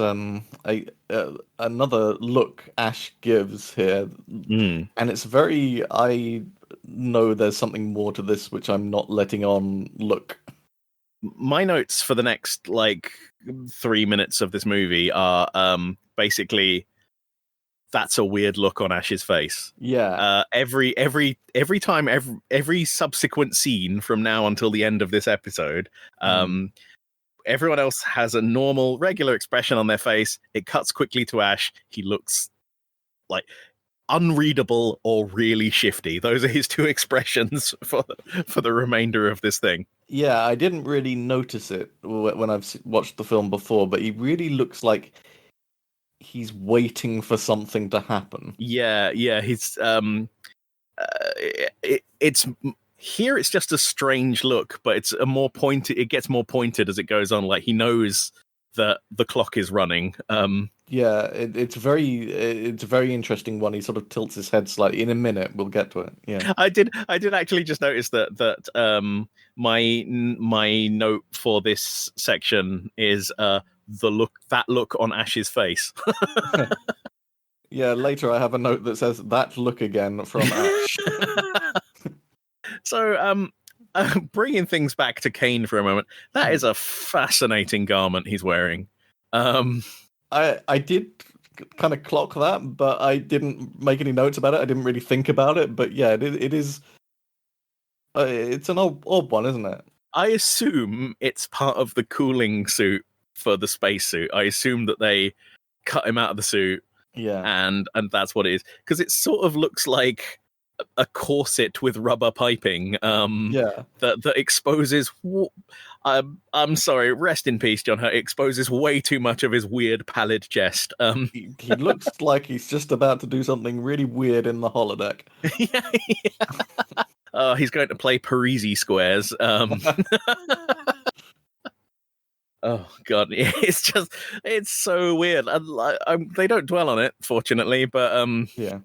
another look Ash gives here, and it's very, I know there's something more to this which I'm not letting on look. My notes for the next 3 minutes of this movie are basically, that's a weird look on Ash's face. Yeah. Every time, every subsequent scene from now until the end of this episode, everyone else has a normal, regular expression on their face. It cuts quickly to Ash. He looks like unreadable or really shifty. Those are his 2 expressions for the remainder of this thing. Yeah, I didn't really notice it when I've watched the film before, but he really looks like he's waiting for something to happen. Yeah, he's it's here. It's just a strange look, but it's a more pointed. It gets more pointed as it goes on. Like he knows that the clock is running. Yeah, it's a very interesting one. He sort of tilts his head slightly. In a minute, we'll get to it. Yeah, I did actually just notice that my note for this section is that look on Ash's face. Yeah, later I have a note that says that look again from Ash. So, bringing things back to Kane for a moment, that is a fascinating garment he's wearing. I did kind of clock that, but I didn't make any notes about it. I didn't really think about it, but yeah, it is. It's an odd one, isn't it? I assume it's part of the cooling suit for the spacesuit. I assume that they cut him out of the suit. Yeah, and that's what it is, because it sort of looks like a corset with rubber piping. That exposes. I'm sorry. Rest in peace, John Hurt. Exposes way too much of his weird, pallid chest. He looks like he's just about to do something really weird in the holodeck. Yeah. He's going to play Parisi squares. Oh God, it's so weird. They don't dwell on it, fortunately, but yeah.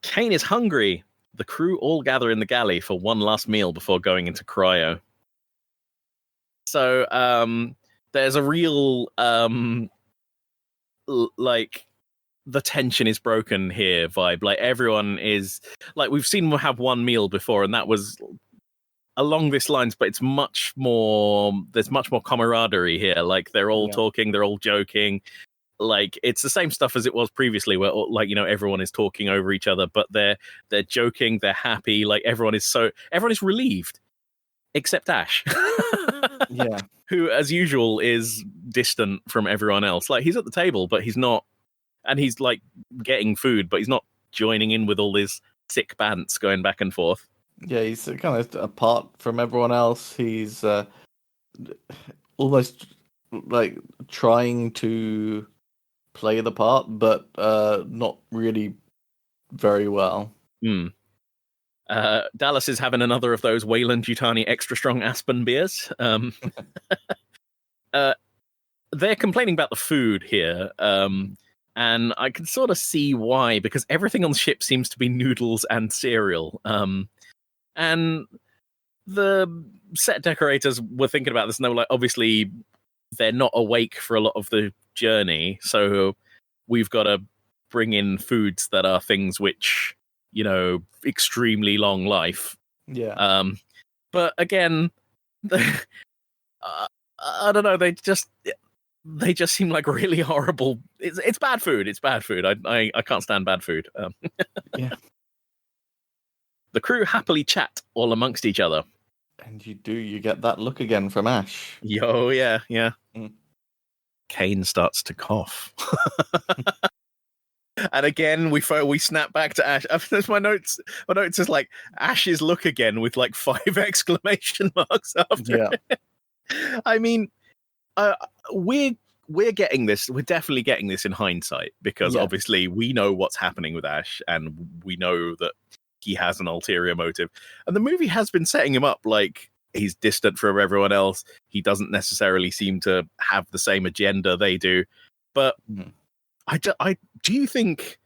Kane is hungry. the crew all gather in the galley for one last meal before going into cryo. So there's a real like the tension is broken here vibe. Like everyone is like, we've seen them have one meal before, and that was along this lines, but it's much more. There's much more camaraderie here. Like they're all talking, they're all joking. Like it's the same stuff as it was previously, where like everyone is talking over each other, but they're joking, they're happy. Like everyone is relieved, except Ash. Yeah. Who, as usual, is distant from everyone else. Like he's at the table, but he's not, and he's like getting food, but he's not joining in with all this sick bants going back and forth. Yeah, he's kind of apart from everyone else. He's almost like trying to play the part, but not really very well. Dallas is having another of those Wayland-Yutani extra strong Aspen beers. They're complaining about the food here, and I can sort of see why, because everything on the ship seems to be noodles and cereal. And the set decorators were thinking about this, and they were like, obviously, they're not awake for a lot of the journey, so we've got to bring in foods that are things which, extremely long life. Yeah. But again, I don't know. They just seem like really horrible. It's bad food. It's bad food. I can't stand bad food. Yeah. The crew happily chat all amongst each other. And you get that look again from Ash. Yo, yeah. Mm. Kane starts to cough. And again, we snap back to Ash. There's my notes. My notes is like Ash's look again with like 5 exclamation marks after. Yeah. I mean, we're getting this. We're definitely getting this in hindsight, because obviously we know what's happening with Ash, and we know that he has an ulterior motive. And the movie has been setting him up like he's distant from everyone else. He doesn't necessarily seem to have the same agenda they do. But do you think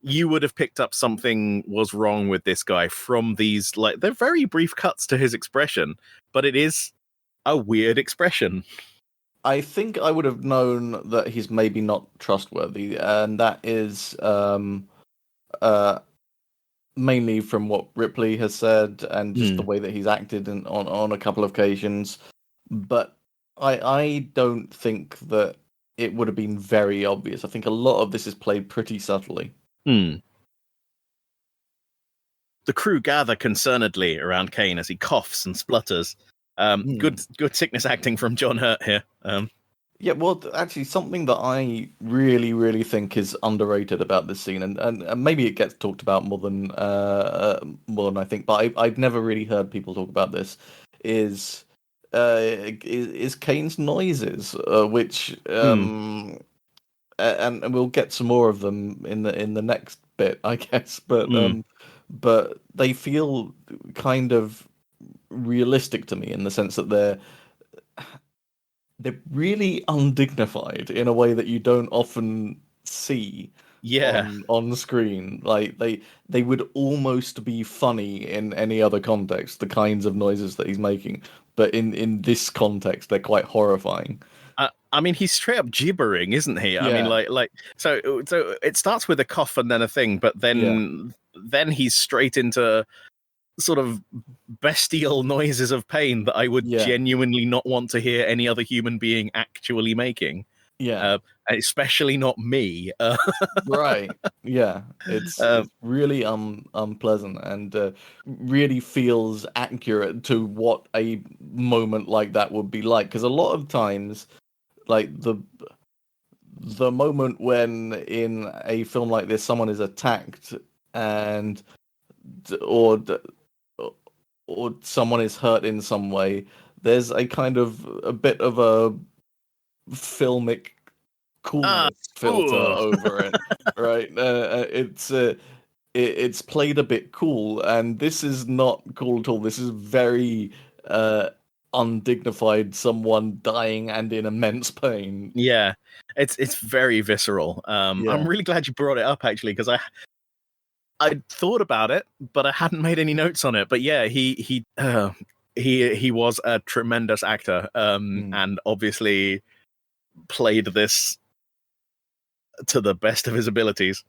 you would have picked up something was wrong with this guy from these, like, they're very brief cuts to his expression, but it is a weird expression? I think I would have known that he's maybe not trustworthy, and that is mainly from what Ripley has said and just the way that he's acted on a couple of occasions. But I don't think that it would have been very obvious. I think a lot of this is played pretty subtly. The crew gather concernedly around Kane as he coughs and splutters. Good sickness acting from John Hurt here. Yeah, well, actually, something that I really, really think is underrated about this scene, and maybe it gets talked about more than I think, but I've never really heard people talk about this, is Kane's noises, which and we'll get some more of them in the next bit, I guess, but they feel kind of realistic to me in the sense that they're really undignified in a way that you don't often see on screen. Like they would almost be funny in any other context, the kinds of noises that he's making, but in this context they're quite horrifying. I mean, he's straight up gibbering, isn't he? Yeah. I mean, like so it starts with a cough and then a thing, but then he's straight into sort of bestial noises of pain that I would genuinely not want to hear any other human being actually making. Yeah. Especially not me. Right. Yeah. It's really unpleasant and really feels accurate to what a moment like that would be like. Because a lot of times, like the moment when in a film like this someone is attacked and or someone is hurt in some way, there's a kind of a bit of a filmic coolness filter over it, right? It's played a bit cool, and this is not cool at all. This is very undignified, someone dying and in immense pain. Yeah, it's very visceral. I'm really glad you brought it up, actually, because I'd thought about it, but I hadn't made any notes on it. But yeah, he was a tremendous actor, and obviously played this to the best of his abilities.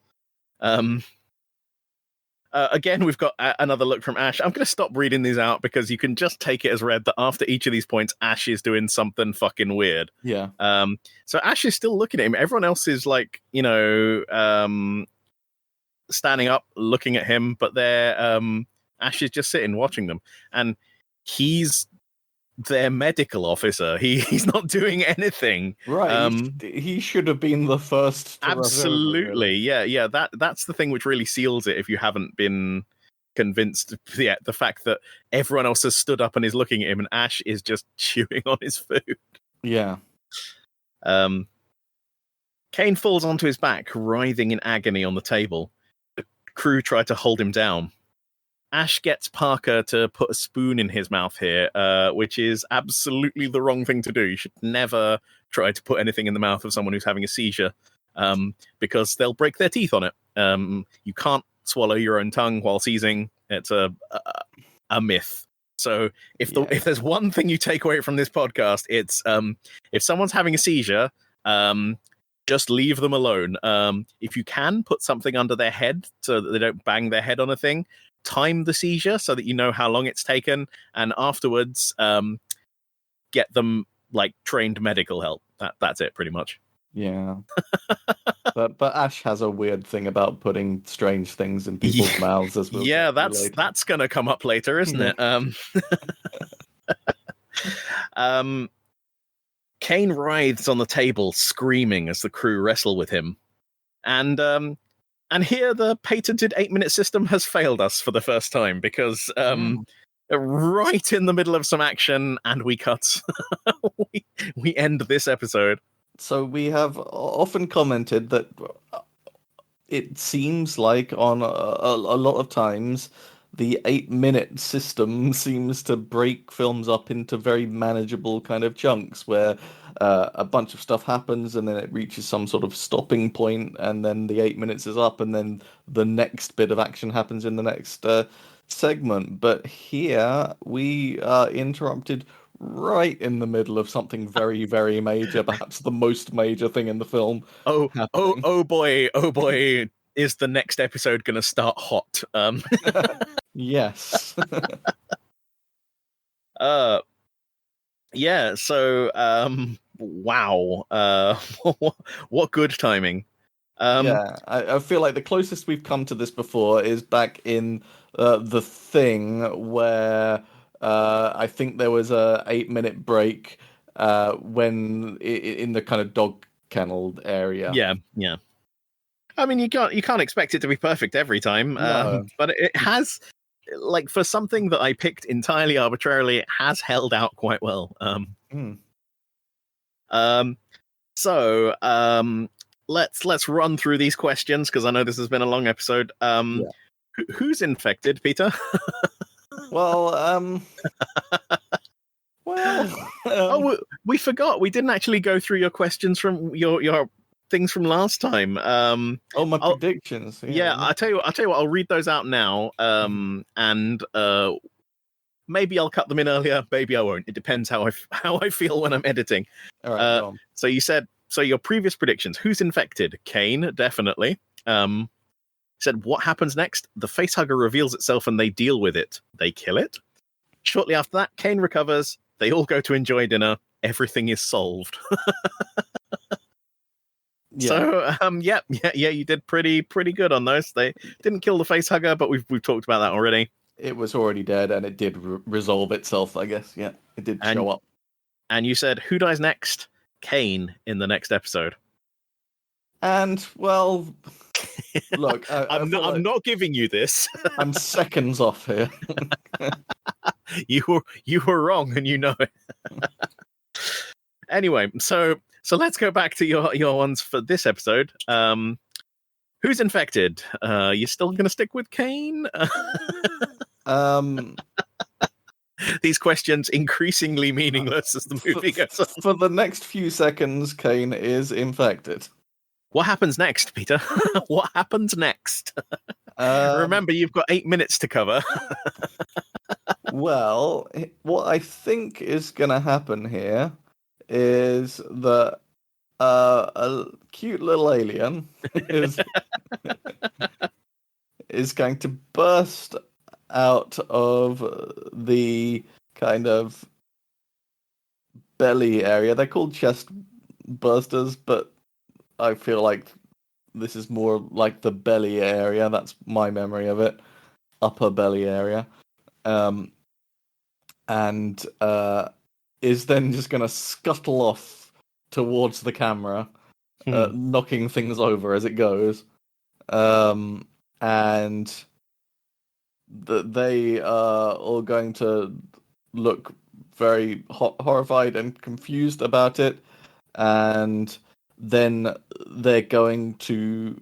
Again, we've got another look from Ash. I'm going to stop reading these out because you can just take it as read that after each of these points, Ash is doing something fucking weird. Yeah. So Ash is still looking at him. Everyone else is like, standing up, looking at him, but Ash is just sitting watching them, and he's their medical officer. He's not doing anything. Right. He should have been the first to absolutely. Yeah. That's the thing which really seals it if you haven't been convinced yet. The fact that everyone else has stood up and is looking at him, and Ash is just chewing on his food. Yeah. Kane falls onto his back, writhing in agony on the table. The crew try to hold him down. Ash gets Parker to put a spoon in his mouth here, which is absolutely the wrong thing to do. You should never try to put anything in the mouth of someone who's having a seizure, because they'll break their teeth on it. You can't swallow your own tongue while seizing. It's a myth. So if there's one thing you take away from this podcast, it's if someone's having a seizure, just leave them alone. If you can, put something under their head so that they don't bang their head on a thing. Time the seizure so that you know how long it's taken, and afterwards get them like trained medical help. That's it, pretty much. Yeah. but Ash has a weird thing about putting strange things in people's mouths as well. Yeah, that's gonna come up later, isn't it? Kane writhes on the table, screaming as the crew wrestle with him, and here the patented 8-minute system has failed us for the first time, because right in the middle of some action, and we cut. we end this episode. So we have often commented that it seems like on a lot of times the 8-minute system seems to break films up into very manageable kind of chunks where a bunch of stuff happens and then it reaches some sort of stopping point, and then the 8 minutes is up, and then the next bit of action happens in the next segment. But here we are interrupted right in the middle of something very, very major, perhaps the most major thing in the film. Oh boy, is the next episode going to start hot? Yes. Yeah, so wow. What good timing. Yeah, I feel like the closest we've come to this before is back in The Thing, where I think there was a 8-minute break when in the kind of dog kennel area. Yeah. I mean, you can't expect it to be perfect every time, No. but it has, like, for something that I picked entirely arbitrarily, it has held out quite well. So let's run through these questions, because I know this has been a long episode. Who's infected, Peter? Well, we forgot. We didn't actually go through your questions from your things from last time. my predictions. Yeah, I'll tell you what. I'll read those out now. And maybe I'll cut them in earlier. Maybe I won't. It depends how I feel when I'm editing. All right. Go on. So you said, your previous predictions. Who's infected? Kane, definitely. Said, what happens next? The facehugger reveals itself and they deal with it. They kill it. Shortly after that, Kane recovers. They all go to enjoy dinner. Everything is solved. Yeah. So, you did pretty good on those. They didn't kill the facehugger, but we've talked about that already. It was already dead, and it did resolve itself, I guess. Yeah, it did show up. And you said, who dies next? Kane in the next episode. And, well, look, I'm not giving you this. I'm seconds off here. You were wrong, and you know it. Anyway, so let's go back to your ones for this episode. Who's infected? You still going to stick with Kane? These questions increasingly meaningless as the movie goes on. For the next few seconds, Kane is infected. What happens next, Peter? What happens next? Remember, you've got 8 minutes to cover. Well, what I think is going to happen here is that a cute little alien is is going to burst out of the kind of belly area. They're called chest bursters, but I feel like this is more like the belly area. That's my memory of it. Upper belly area. And is then just going to scuttle off towards the camera, knocking things over as it goes. And they are all going to look very horrified and confused about it. And then they're going to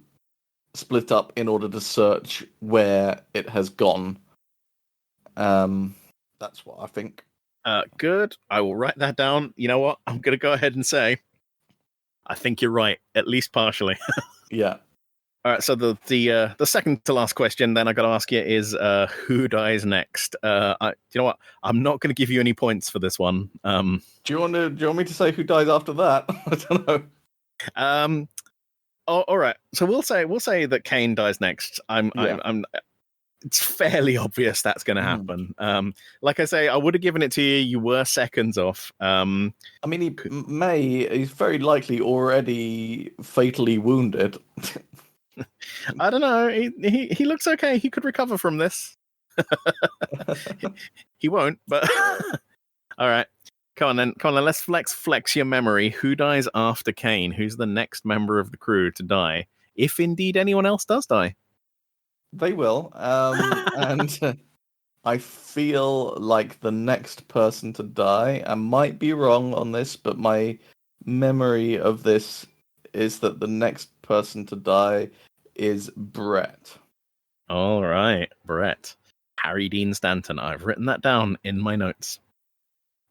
split up in order to search where it has gone. That's what I think. Good. I will write that down. You know what? I'm going to go ahead and say, I think you're right, at least partially. Yeah. All right. So the second to last question, then I got to ask you is, who dies next? You know what? I'm not going to give you any points for this one. Do you want me to say who dies after that? I don't know. All right. So we'll say that Kane dies next. It's fairly obvious that's going to happen. Like I say, I would have given it to you. You were seconds off. I mean, he's very likely already fatally wounded. I don't know. He looks okay. He could recover from this. He won't, but all right. Come on then. Let's flex your memory. Who dies after Kane? Who's the next member of the crew to die? If indeed anyone else does die. They will. And I feel like the next person to die, I might be wrong on this, but my memory of this is that the next person to die is Brett. All right, Brett. Harry Dean Stanton. I've written that down in my notes.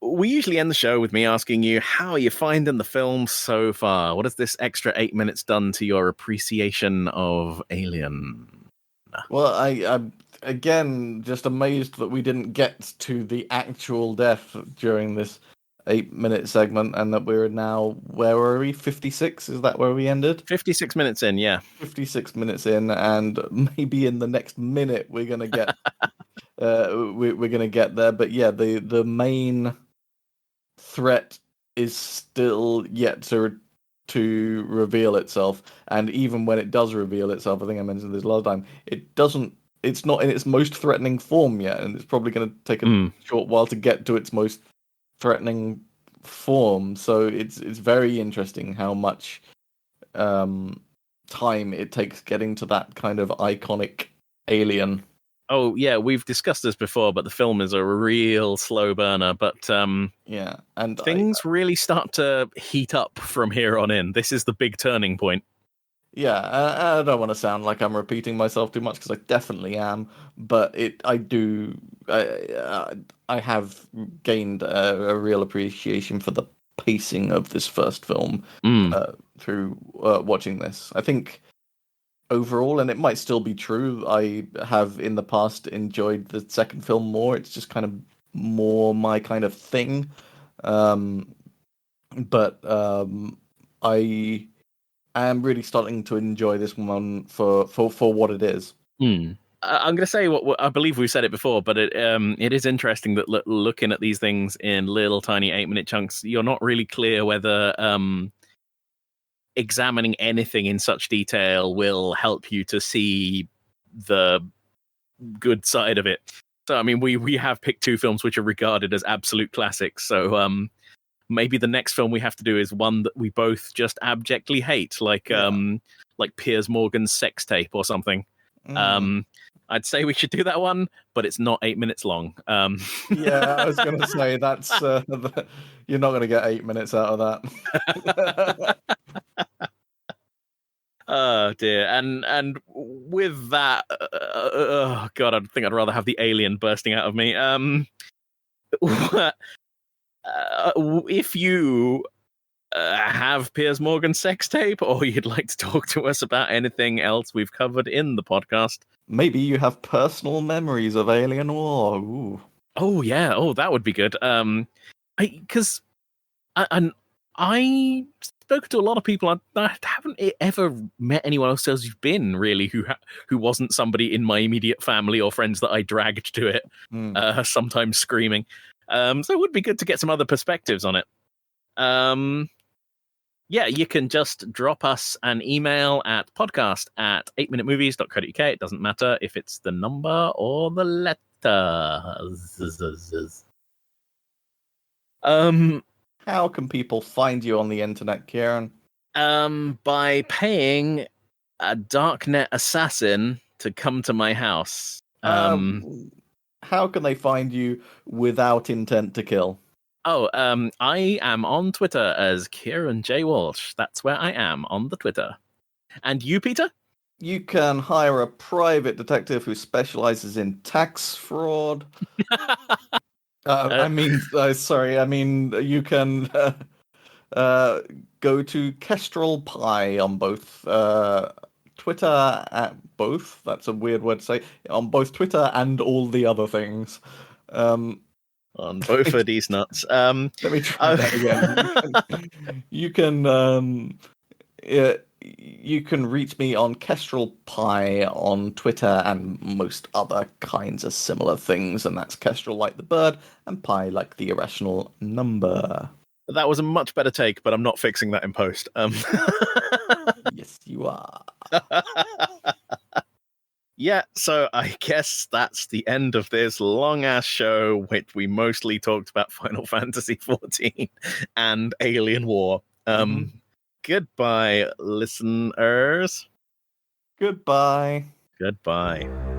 We usually end the show with me asking you, how are you finding the film so far? What has this extra 8 minutes done to your appreciation of Alien? Well, I'm again just amazed that we didn't get to the actual death during this 8-minute segment, and that we're now, where were we? 56? Is that where we ended? 56 minutes in, yeah. 56 minutes in, and maybe in the next minute we're gonna get we're gonna get there. But yeah, the main threat is still yet to reveal itself, and even when it does reveal itself, I think I mentioned this last time, it's not in its most threatening form yet, and it's probably going to take a short while to get to its most threatening form. So it's very interesting how much time it takes getting to that kind of iconic alien. Oh yeah, we've discussed this before, but the film is a real slow burner. But yeah, and things really start to heat up from here on in. This is the big turning point. Yeah, I don't want to sound like I'm repeating myself too much, because I definitely am. But I have gained a real appreciation for the pacing of this first film through watching this. I think overall, and it might still be true, I have in the past enjoyed the second film more. It's just kind of more my kind of thing. But I am really starting to enjoy this one for what it is. I'm going to say what I believe we've said it before, but it is interesting that looking at these things in little tiny 8-minute chunks, you're not really clear whether examining anything in such detail will help you to see the good side of it. So, I mean, we have picked two films which are regarded as absolute classics. So maybe the next film we have to do is one that we both just abjectly hate, like Piers Morgan's Sex Tape or something. I'd say we should do that one, but it's not 8 minutes long. Yeah, I was going to say that's you're not going to get 8 minutes out of that. Oh dear, and with that, oh god, I think I'd rather have the alien bursting out of me. If you have Piers Morgan's Sex Tape, or you'd like to talk to us about anything else we've covered in the podcast, Maybe you have personal memories of alien war. Ooh. Oh yeah, oh that would be good. Because I spoke to a lot of people. I haven't ever met anyone else as you've been really who wasn't somebody in my immediate family or friends that I dragged to it, sometimes screaming. So it would be good to get some other perspectives on it. Yeah, you can just drop us an email at podcast@8minutemovies.co.uk. It doesn't matter if it's the number or the letter. How can people find you on the internet, Kieran? By paying a darknet assassin to come to my house. How can they find you without intent to kill? I am on Twitter as Kieran J. Walsh. That's where I am on the Twitter. And you, Peter? You can hire a private detective who specializes in tax fraud. Sorry. I mean, you can go to Kestrel Pie on both Twitter at both. That's a weird word to say. On both Twitter and all the other things. On both of these nuts. Let me try that again. You can reach me on Kestrel Pie on Twitter and most other kinds of similar things, and that's Kestrel like the bird and Pie like the irrational number. That was a much better take, but I'm not fixing that in post. Yes, you are. Yeah, so I guess that's the end of this long-ass show, which we mostly talked about Final Fantasy XIV and Alien War. Goodbye, listeners. Goodbye. Goodbye.